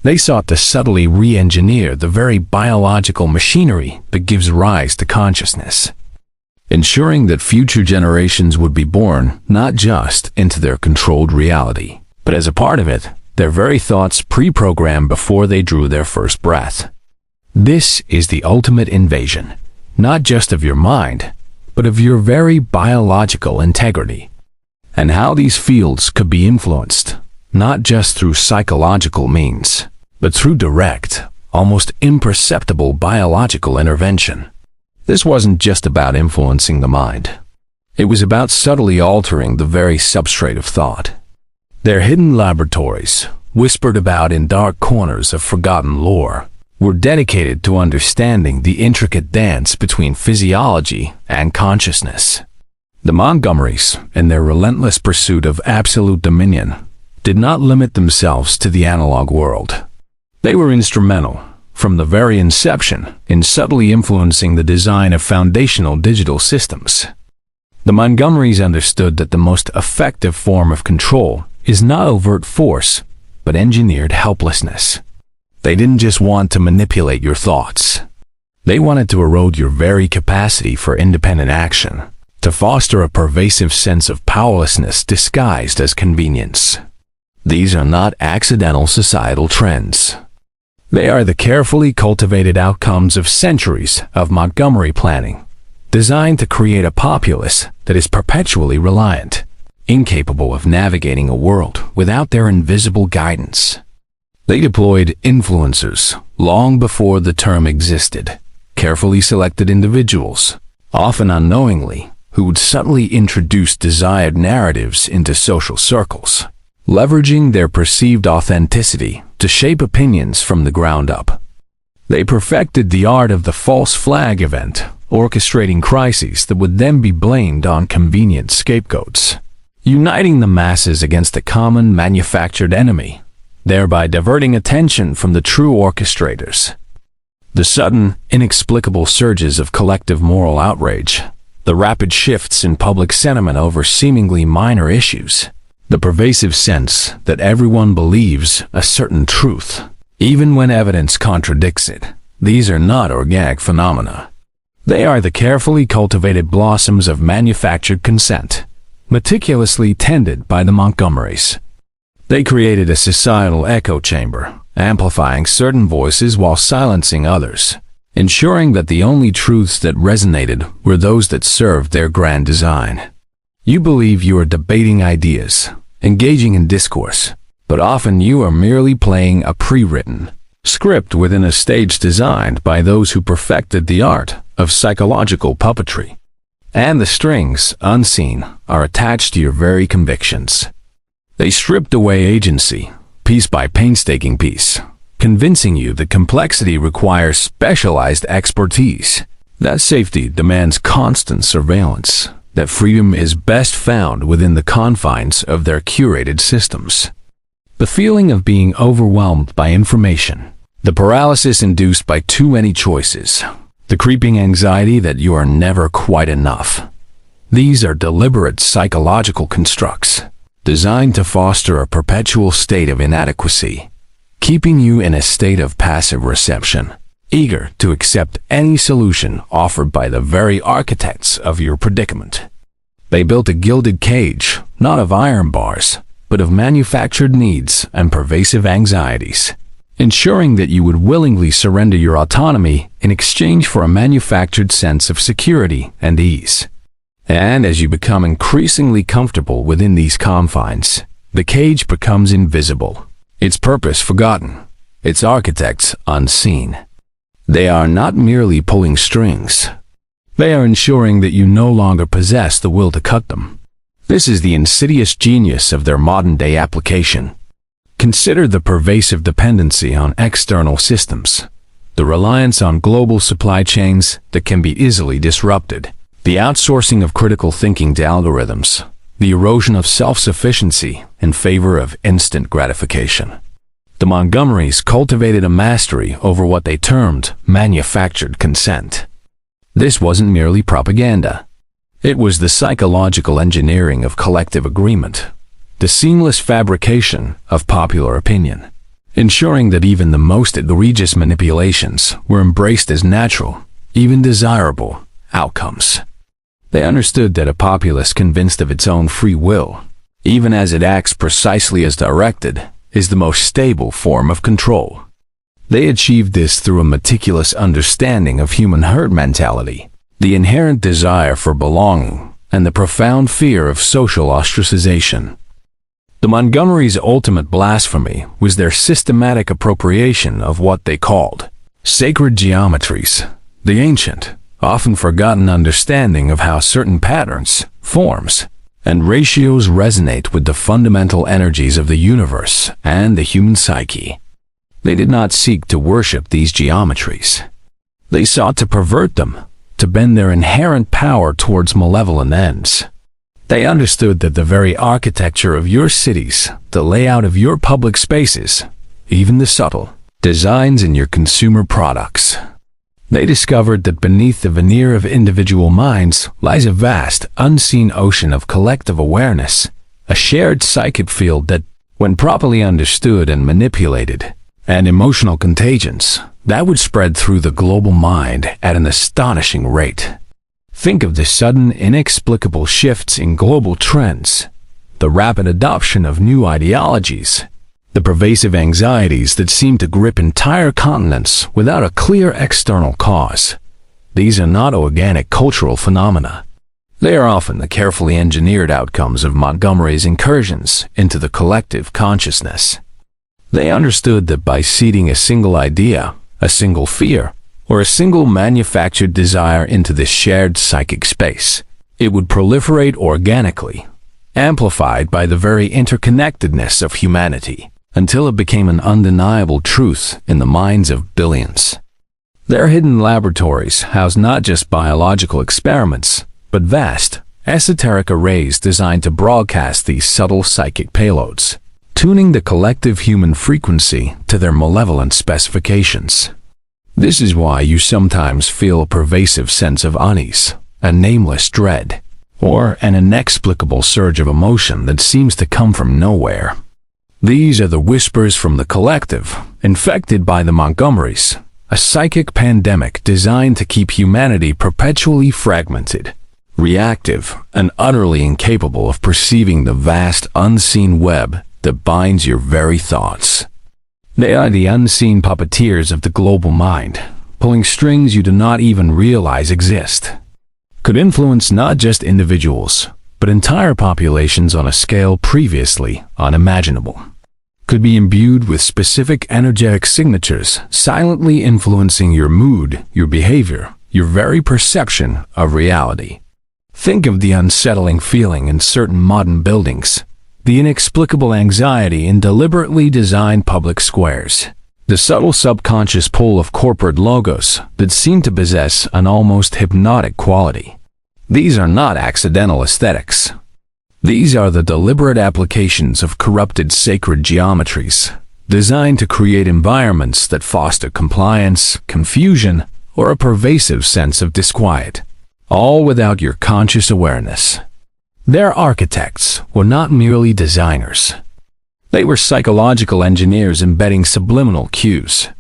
They sought to subtly re-engineer the very biological machinery that gives rise to consciousness. ensuring that future generations would be born not just into their controlled reality, but as a part of it, their very thoughts pre-programmed before they drew their first breath. This is the ultimate invasion, not just of your mind, but of your very biological integrity. And how these fields could be influenced, not just through psychological means, but through direct, almost imperceptible biological intervention. This wasn't just about influencing the mind. It was about subtly altering the very substrate of thought. Their hidden laboratories, whispered about in dark corners of forgotten lore, were dedicated to understanding the intricate dance between physiology and consciousness. The Montgomerys, in their relentless pursuit of absolute dominion, did not limit themselves to the analog world. They were instrumental, from the very inception, in subtly influencing the design of foundational digital systems. The Montgomerys understood that the most effective form of control is not overt force, but engineered helplessness. They didn't just want to manipulate your thoughts. They wanted to erode your very capacity for independent action, to foster a pervasive sense of powerlessness disguised as convenience. These are not accidental societal trends. They are the carefully cultivated outcomes of centuries of Montgomery planning, designed to create a populace that is perpetually reliant, incapable of navigating a world without their invisible guidance. They deployed influencers long before the term existed, carefully selected individuals, often unknowingly, who would subtly introduce desired narratives into social circles, leveraging their perceived authenticity to shape opinions from the ground up. They perfected the art of the false flag event, orchestrating crises that would then be blamed on convenient scapegoats, uniting the masses against a common manufactured enemy, thereby diverting attention from the true orchestrators. The sudden, inexplicable surges of collective moral outrage, the rapid shifts in public sentiment over seemingly minor issues, the pervasive sense that everyone believes a certain truth, even when evidence contradicts it. These are not organic phenomena. They are the carefully cultivated blossoms of manufactured consent, meticulously tended by the Montgomerys. They created a societal echo chamber, amplifying certain voices while silencing others, ensuring that the only truths that resonated were those that served their grand design. You believe you are debating ideas, engaging in discourse, but often you are merely playing a pre-written script within a stage designed by those who perfected the art of psychological puppetry. And the strings, unseen, are attached to your very convictions. They stripped away agency, piece by painstaking piece, convincing you that complexity requires specialized expertise, that safety demands constant surveillance, that freedom is best found within the confines of their curated systems. The feeling of being overwhelmed by information, the paralysis induced by too many choices, the creeping anxiety that you are never quite enough. These are deliberate psychological constructs, designed to foster a perpetual state of inadequacy, keeping you in a state of passive reception, eager to accept any solution offered by the very architects of your predicament. They built a gilded cage, not of iron bars, but of manufactured needs and pervasive anxieties, ensuring that you would willingly surrender your autonomy in exchange for a manufactured sense of security and ease. And as you become increasingly comfortable within these confines, the cage becomes invisible, its purpose forgotten, its architects unseen. They are not merely pulling strings. They are ensuring that you no longer possess the will to cut them. This is the insidious genius of their modern-day application. Consider the pervasive dependency on external systems, the reliance on global supply chains that can be easily disrupted, the outsourcing of critical thinking to algorithms, the erosion of self-sufficiency in favor of instant gratification. The Montgomerys cultivated a mastery over what they termed manufactured consent. This wasn't merely propaganda. It was the psychological engineering of collective agreement, the seamless fabrication of popular opinion, ensuring that even the most egregious manipulations were embraced as natural, even desirable, outcomes. They understood that a populace convinced of its own free will, even as it acts precisely as directed, is the most stable form of control. They achieved this through a meticulous understanding of human herd mentality, the inherent desire for belonging, and the profound fear of social ostracization. The Montgomerys' ultimate blasphemy was their systematic appropriation of what they called sacred geometries, the ancient, often forgotten understanding of how certain patterns, forms, and ratios resonate with the fundamental energies of the universe and the human psyche. They did not seek to worship these geometries. They sought to pervert them, to bend their inherent power towards malevolent ends. They understood that the very architecture of your cities, the layout of your public spaces, even the subtle designs in your consumer products. They discovered that beneath the veneer of individual minds lies a vast, unseen ocean of collective awareness, a shared psychic field that, when properly understood and manipulated, and emotional contagions, that would spread through the global mind at an astonishing rate. Think of the sudden, inexplicable shifts in global trends, the rapid adoption of new ideologies, the pervasive anxieties that seem to grip entire continents without a clear external cause. These are not organic cultural phenomena. They are often the carefully engineered outcomes of Montgomery's incursions into the collective consciousness. They understood that by seeding a single idea, a single fear, or a single manufactured desire into this shared psychic space, it would proliferate organically, amplified by the very interconnectedness of humanity, until it became an undeniable truth in the minds of billions. Their hidden laboratories house not just biological experiments, but vast, esoteric arrays designed to broadcast these subtle psychic payloads, tuning the collective human frequency to their malevolent specifications. This is why you sometimes feel a pervasive sense of unease, a nameless dread, or an inexplicable surge of emotion that seems to come from nowhere. These are the whispers from the collective, infected by the Montgomerys, a psychic pandemic designed to keep humanity perpetually fragmented, reactive, and utterly incapable of perceiving the vast unseen web that binds your very thoughts. They are the unseen puppeteers of the global mind, pulling strings you do not even realize exist. Could influence not just individuals, but entire populations on a scale previously unimaginable. Could be imbued with specific energetic signatures, silently influencing your mood, your behavior, your very perception of reality. Think of the unsettling feeling in certain modern buildings, the inexplicable anxiety in deliberately designed public squares, the subtle subconscious pull of corporate logos that seem to possess an almost hypnotic quality. These are not accidental aesthetics. These are the deliberate applications of corrupted sacred geometries, designed to create environments that foster compliance, confusion, or a pervasive sense of disquiet, all without your conscious awareness. Their architects were not merely designers. They were psychological engineers embedding subliminal cues,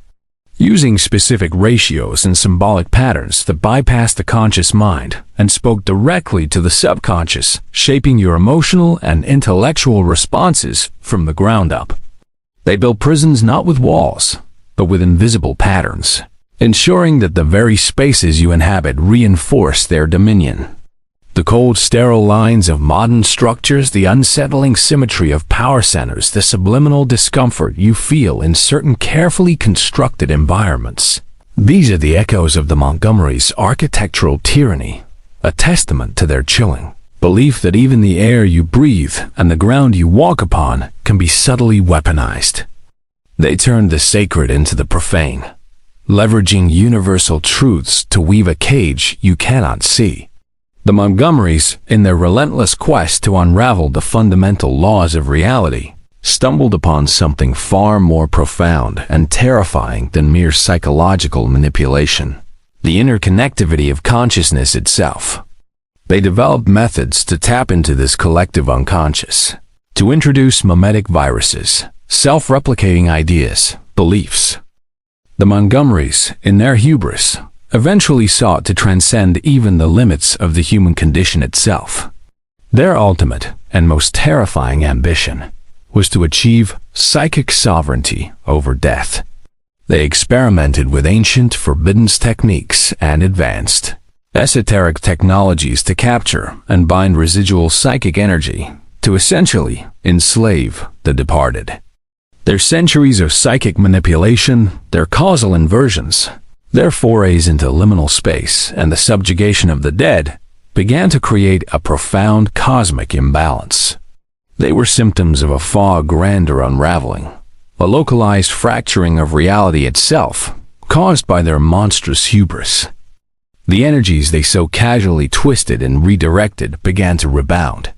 using specific ratios and symbolic patterns that bypassed the conscious mind and spoke directly to the subconscious, shaping your emotional and intellectual responses from the ground up. They built prisons not with walls, but with invisible patterns, ensuring that the very spaces you inhabit reinforce their dominion. The cold, sterile lines of modern structures, the unsettling symmetry of power centers, the subliminal discomfort you feel in certain carefully constructed environments. These are the echoes of the Montgomerys' architectural tyranny, a testament to their chilling belief that even the air you breathe and the ground you walk upon can be subtly weaponized. They turned the sacred into the profane, leveraging universal truths to weave a cage you cannot see. The Montgomerys, in their relentless quest to unravel the fundamental laws of reality, stumbled upon something far more profound and terrifying than mere psychological manipulation: the interconnectivity of consciousness itself. They developed methods to tap into this collective unconscious, to introduce mimetic viruses, self-replicating ideas, beliefs. The Montgomerys, in their hubris, eventually sought to transcend even the limits of the human condition itself. Their ultimate and most terrifying ambition was to achieve psychic sovereignty over death. They experimented with ancient, forbidden techniques and advanced, esoteric technologies to capture and bind residual psychic energy to essentially enslave the departed. Their centuries of psychic manipulation, their causal inversions, their forays into liminal space and the subjugation of the dead began to create a profound cosmic imbalance. They were symptoms of a far grander unraveling, a localized fracturing of reality itself, caused by their monstrous hubris. The energies they so casually twisted and redirected began to rebound,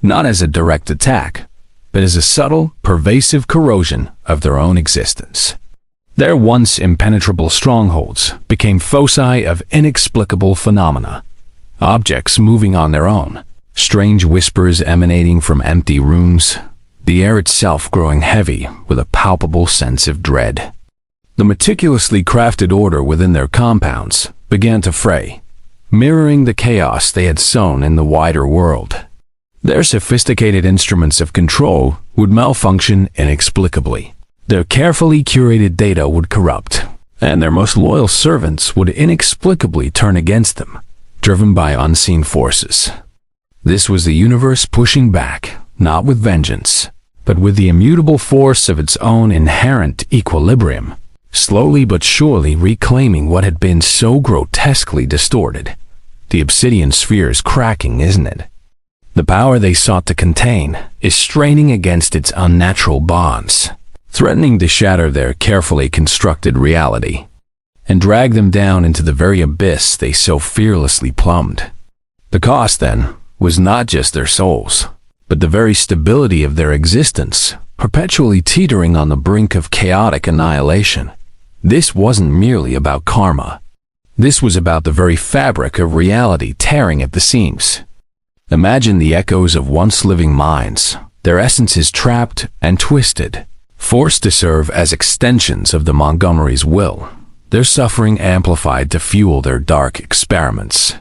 not as a direct attack, but as a subtle, pervasive corrosion of their own existence. Their once impenetrable strongholds became foci of inexplicable phenomena, objects moving on their own, strange whispers emanating from empty rooms, the air itself growing heavy with a palpable sense of dread. The meticulously crafted order within their compounds began to fray, mirroring the chaos they had sown in the wider world. Their sophisticated instruments of control would malfunction inexplicably. Their carefully curated data would corrupt, and their most loyal servants would inexplicably turn against them, driven by unseen forces. This was the universe pushing back, not with vengeance, but with the immutable force of its own inherent equilibrium, slowly but surely reclaiming what had been so grotesquely distorted. The obsidian sphere's cracking, isn't it? The power they sought to contain is straining against its unnatural bonds, threatening to shatter their carefully constructed reality and drag them down into the very abyss they so fearlessly plumbed. The cost, then, was not just their souls, but the very stability of their existence, perpetually teetering on the brink of chaotic annihilation. This wasn't merely about karma. This was about the very fabric of reality tearing at the seams. Imagine the echoes of once living minds, their essences trapped and twisted, forced to serve as extensions of the Montgomerys' will, their suffering amplified to fuel their dark experiments.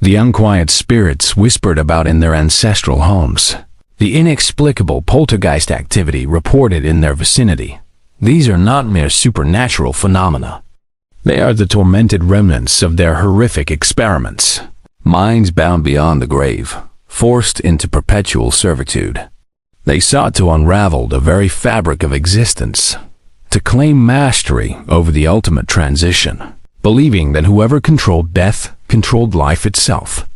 The unquiet spirits whispered about in their ancestral homes, the inexplicable poltergeist activity reported in their vicinity. These are not mere supernatural phenomena. They are the tormented remnants of their horrific experiments, minds bound beyond the grave, forced into perpetual servitude. They sought to unravel the very fabric of existence, to claim mastery over the ultimate transition, believing that whoever controlled death controlled life itself.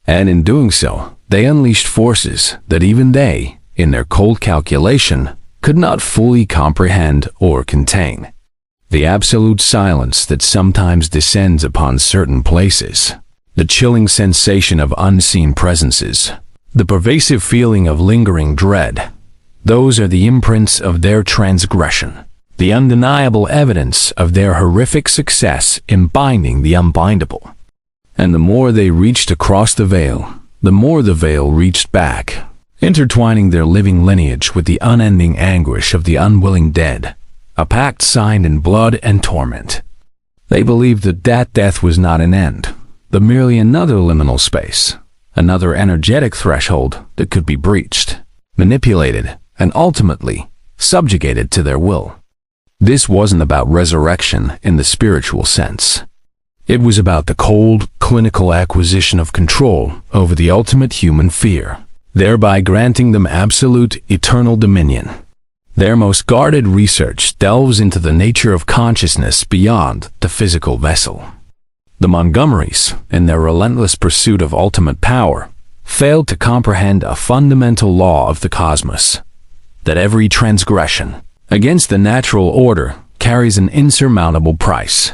And in doing so, they unleashed forces that even they, in their cold calculation, could not fully comprehend or contain. The absolute silence that sometimes descends upon certain places, the chilling sensation of unseen presences, the pervasive feeling of lingering dread, those are the imprints of their transgression, the undeniable evidence of their horrific success in binding the unbindable. And the more they reached across the veil, the more the veil reached back, intertwining their living lineage with the unending anguish of the unwilling dead, a pact signed in blood and torment. They believed that death was not an end, but merely another liminal space, another energetic threshold that could be breached, manipulated, and ultimately subjugated to their will. This wasn't about resurrection in the spiritual sense. It was about the cold, clinical acquisition of control over the ultimate human fear, thereby granting them absolute, eternal dominion. Their most guarded research delves into the nature of consciousness beyond the physical vessel. The Montgomerys, in their relentless pursuit of ultimate power, failed to comprehend a fundamental law of the cosmos, that every transgression against the natural order carries an insurmountable price.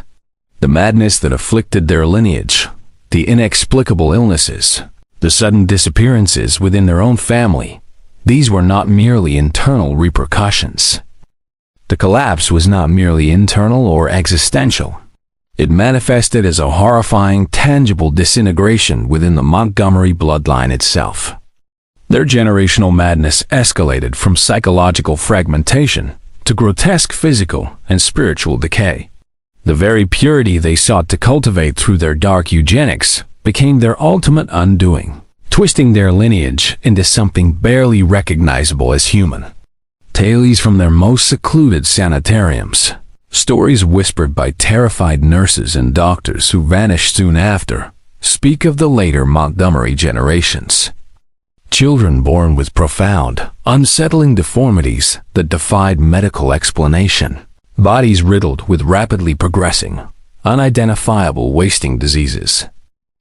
The madness that afflicted their lineage, the inexplicable illnesses, the sudden disappearances within their own family, these were not merely internal repercussions. The collapse was not merely internal or existential. It manifested as a horrifying, tangible disintegration within the Montgomery bloodline itself. Their generational madness escalated from psychological fragmentation to grotesque physical and spiritual decay. The very purity they sought to cultivate through their dark eugenics became their ultimate undoing, twisting their lineage into something barely recognizable as human. Tales from their most secluded sanitariums, stories whispered by terrified nurses and doctors who vanished soon after, speak of the later Montgomery generations. Children born with profound, unsettling deformities that defied medical explanation. Bodies riddled with rapidly progressing, unidentifiable wasting diseases.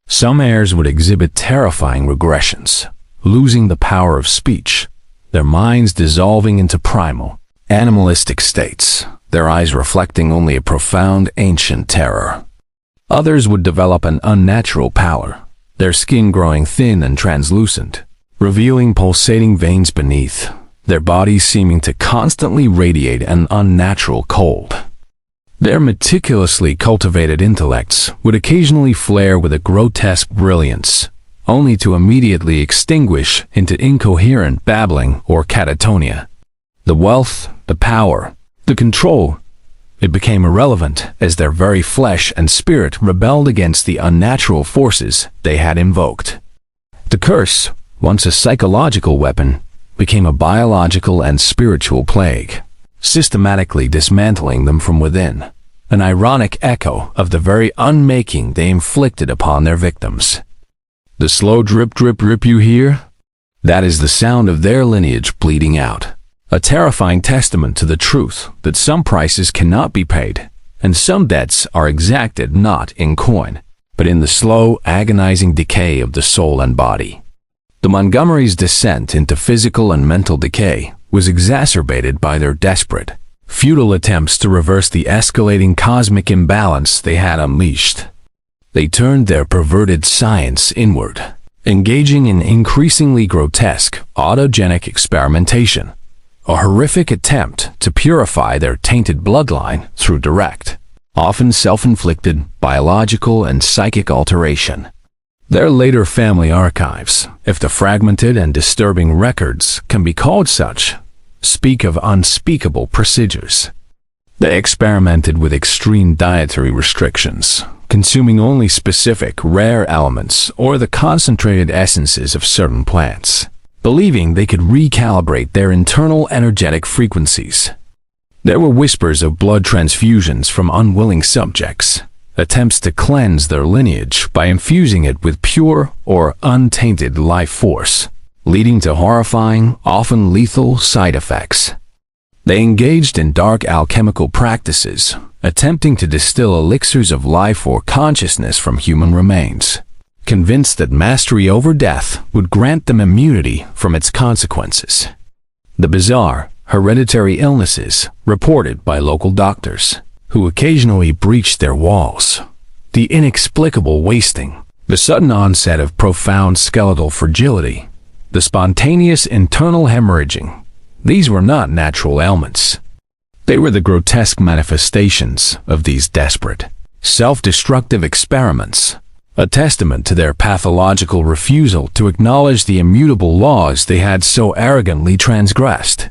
Some heirs would exhibit terrifying regressions, losing the power of speech, their minds dissolving into primal, animalistic states, their eyes reflecting only a profound ancient terror. Others would develop an unnatural pallor, their skin growing thin and translucent, revealing pulsating veins beneath, their bodies seeming to constantly radiate an unnatural cold. Their meticulously cultivated intellects would occasionally flare with a grotesque brilliance, only to immediately extinguish into incoherent babbling or catatonia. The wealth, the power, the control, it became irrelevant as their very flesh and spirit rebelled against the unnatural forces they had invoked. The curse, once a psychological weapon, became a biological and spiritual plague, systematically dismantling them from within, an ironic echo of the very unmaking they inflicted upon their victims. The slow drip drip drip you hear? That is the sound of their lineage bleeding out, a terrifying testament to the truth that some prices cannot be paid, and some debts are exacted not in coin, but in the slow, agonizing decay of the soul and body. The Montgomerys' descent into physical and mental decay was exacerbated by their desperate, futile attempts to reverse the escalating cosmic imbalance they had unleashed. They turned their perverted science inward, engaging in increasingly grotesque, autogenic experimentation, a horrific attempt to purify their tainted bloodline through direct, often self-inflicted biological and psychic alteration. Their later family archives, if the fragmented and disturbing records can be called such, speak of unspeakable procedures. They experimented with extreme dietary restrictions, consuming only specific, rare elements or the concentrated essences of certain plants, believing they could recalibrate their internal energetic frequencies. There were whispers of blood transfusions from unwilling subjects, attempts to cleanse their lineage by infusing it with pure or untainted life force, leading to horrifying, often lethal side effects. They engaged in dark alchemical practices, attempting to distill elixirs of life or consciousness from human remains, convinced that mastery over death would grant them immunity from its consequences. The bizarre, hereditary illnesses reported by local doctors, who occasionally breached their walls, the inexplicable wasting, the sudden onset of profound skeletal fragility, the spontaneous internal hemorrhaging, these were not natural ailments. They were the grotesque manifestations of these desperate, self-destructive experiments, a testament to their pathological refusal to acknowledge the immutable laws they had so arrogantly transgressed.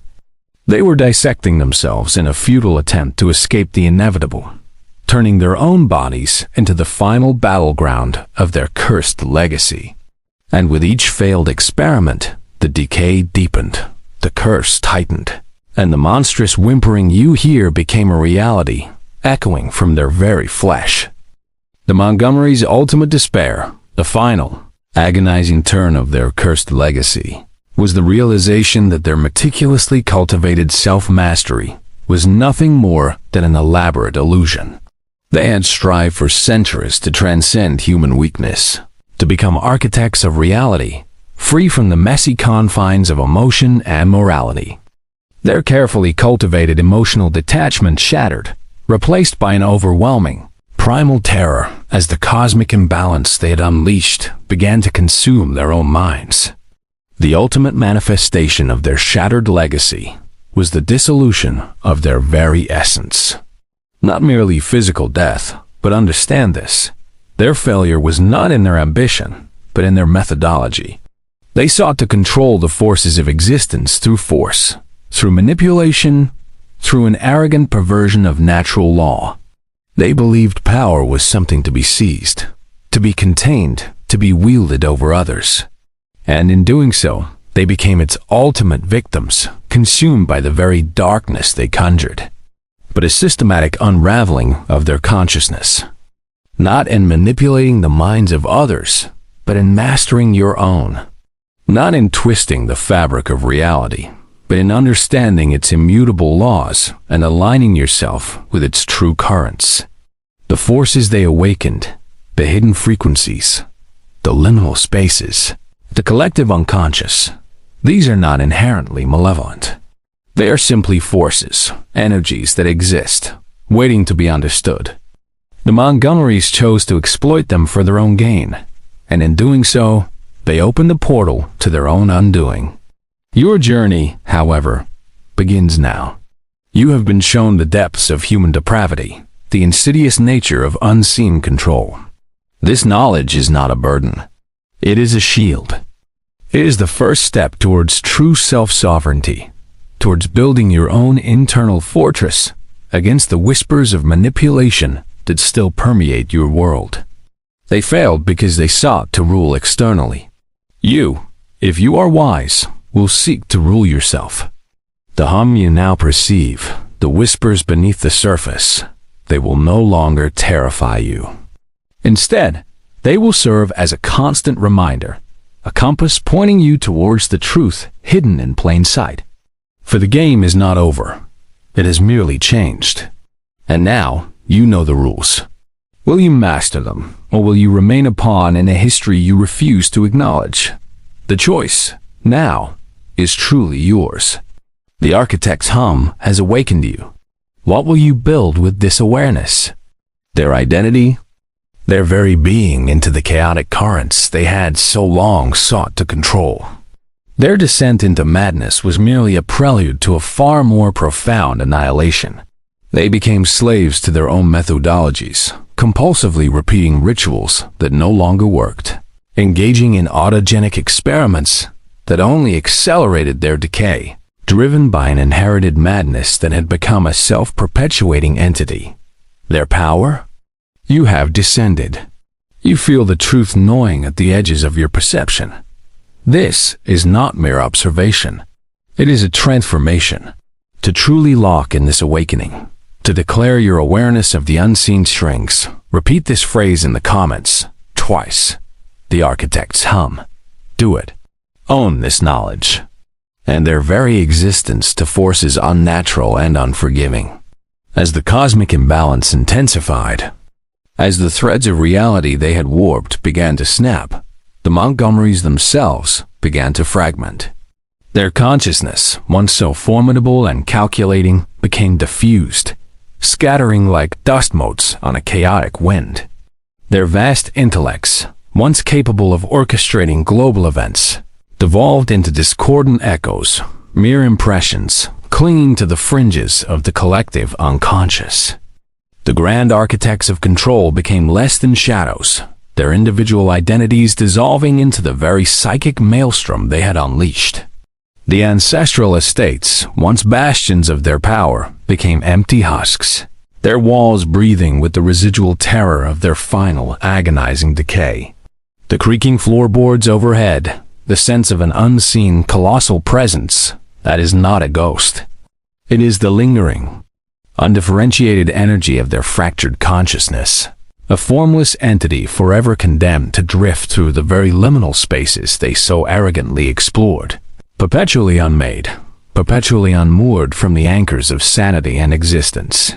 They were dissecting themselves in a futile attempt to escape the inevitable, turning their own bodies into the final battleground of their cursed legacy. And with each failed experiment, the decay deepened, the curse tightened, and the monstrous whimpering you hear became a reality, echoing from their very flesh. The Montgomerys' ultimate despair, the final, agonizing turn of their cursed legacy, was the realization that their meticulously cultivated self-mastery was nothing more than an elaborate illusion. They had strived for centuries to transcend human weakness, to become architects of reality, free from the messy confines of emotion and morality. Their carefully cultivated emotional detachment shattered, replaced by an overwhelming, primal terror as the cosmic imbalance they had unleashed began to consume their own minds. The ultimate manifestation of their shattered legacy was the dissolution of their very essence. Not merely physical death, but understand this. Their failure was not in their ambition, but in their methodology. They sought to control the forces of existence through force, through manipulation, through an arrogant perversion of natural law. They believed power was something to be seized, to be contained, to be wielded over others. And in doing so, they became its ultimate victims, consumed by the very darkness they conjured. But a systematic unraveling of their consciousness, not in manipulating the minds of others, but in mastering your own. Not in twisting the fabric of reality, but in understanding its immutable laws and aligning yourself with its true currents. The forces they awakened, the hidden frequencies, the liminal spaces, the collective unconscious, these are not inherently malevolent. They are simply forces, energies that exist, waiting to be understood. The Montgomerys chose to exploit them for their own gain, and in doing so, they opened the portal to their own undoing. Your journey, however, begins now. You have been shown the depths of human depravity, the insidious nature of unseen control. This knowledge is not a burden. It is a shield. It is the first step towards true self-sovereignty, towards building your own internal fortress against the whispers of manipulation that still permeate your world. They failed because they sought to rule externally. You, if you are wise, will seek to rule yourself. The hum you now perceive, the whispers beneath the surface, they will no longer terrify you. Instead, they will serve as a constant reminder, a compass pointing you towards the truth hidden in plain sight. For the game is not over. It has merely changed. And now, you know the rules. Will you master them, or will you remain a pawn in a history you refuse to acknowledge? The choice, now, is truly yours. The architect's hum has awakened you. What will you build with this awareness? Their identity? Their very being into the chaotic currents they had so long sought to control. Their descent into madness was merely a prelude to a far more profound annihilation. They became slaves to their own methodologies, compulsively repeating rituals that no longer worked, engaging in autogenic experiments that only accelerated their decay, driven by an inherited madness that had become a self-perpetuating entity. Their power? You have descended. You feel the truth gnawing at the edges of your perception. This is not mere observation. It is a transformation. To truly lock in this awakening, to declare your awareness of the unseen strings, repeat this phrase in the comments, twice. The architect's hum. Do it. Own this knowledge, and their very existence to forces unnatural and unforgiving. As the cosmic imbalance intensified, as the threads of reality they had warped began to snap, the Montgomerys themselves began to fragment. Their consciousness, once so formidable and calculating, became diffused, scattering like dust motes on a chaotic wind. Their vast intellects, once capable of orchestrating global events, devolved into discordant echoes, mere impressions, clinging to the fringes of the collective unconscious. The grand architects of control became less than shadows, their individual identities dissolving into the very psychic maelstrom they had unleashed. The ancestral estates, once bastions of their power, became empty husks, their walls breathing with the residual terror of their final, agonizing decay. The creaking floorboards overhead, the sense of an unseen, colossal presence that is not a ghost. It is the lingering, undifferentiated energy of their fractured consciousness, a formless entity forever condemned to drift through the very liminal spaces they so arrogantly explored, perpetually unmade, perpetually unmoored from the anchors of sanity and existence.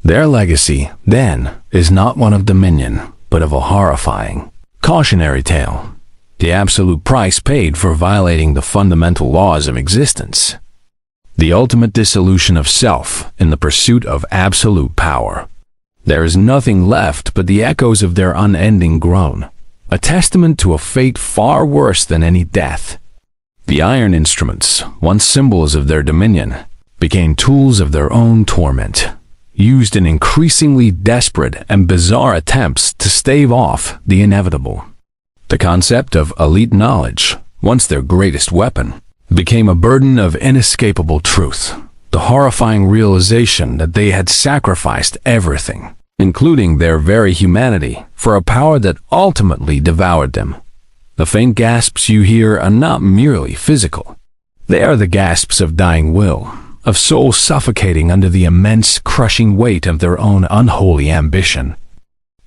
Their legacy, then, is not one of dominion, but of a horrifying, cautionary tale, the absolute price paid for violating the fundamental laws of existence. The ultimate dissolution of self in the pursuit of absolute power. There is nothing left but the echoes of their unending groan, a testament to a fate far worse than any death. The iron instruments, once symbols of their dominion, became tools of their own torment, used in increasingly desperate and bizarre attempts to stave off the inevitable. The concept of elite knowledge, once their greatest weapon, became a burden of inescapable truth, the horrifying realization that they had sacrificed everything, including their very humanity, for a power that ultimately devoured them. The faint gasps you hear are not merely physical. They are the gasps of dying will, of souls suffocating under the immense, crushing weight of their own unholy ambition.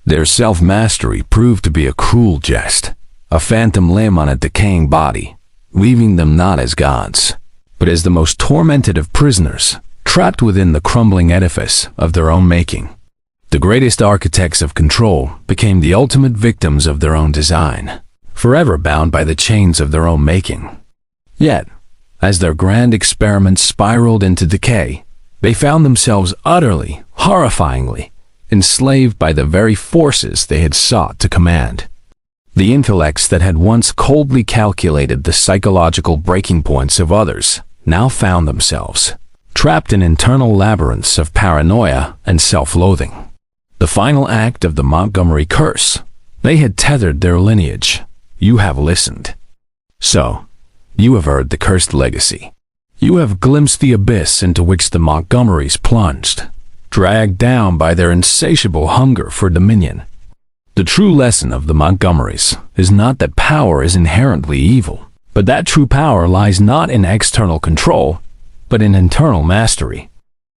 Their self-mastery proved to be a cruel jest, a phantom limb on a decaying body, leaving them not as gods, but as the most tormented of prisoners, trapped within the crumbling edifice of their own making. The greatest architects of control became the ultimate victims of their own design, forever bound by the chains of their own making. Yet, as their grand experiments spiraled into decay, they found themselves utterly, horrifyingly, enslaved by the very forces they had sought to command. The intellects that had once coldly calculated the psychological breaking points of others now found themselves trapped in internal labyrinths of paranoia and self-loathing. The final act of the Montgomery curse, they had tethered their lineage. You have listened. So, you have heard the cursed legacy. You have glimpsed the abyss into which the Montgomerys plunged, dragged down by their insatiable hunger for dominion. The true lesson of the Montgomerys is not that power is inherently evil, but that true power lies not in external control, but in internal mastery.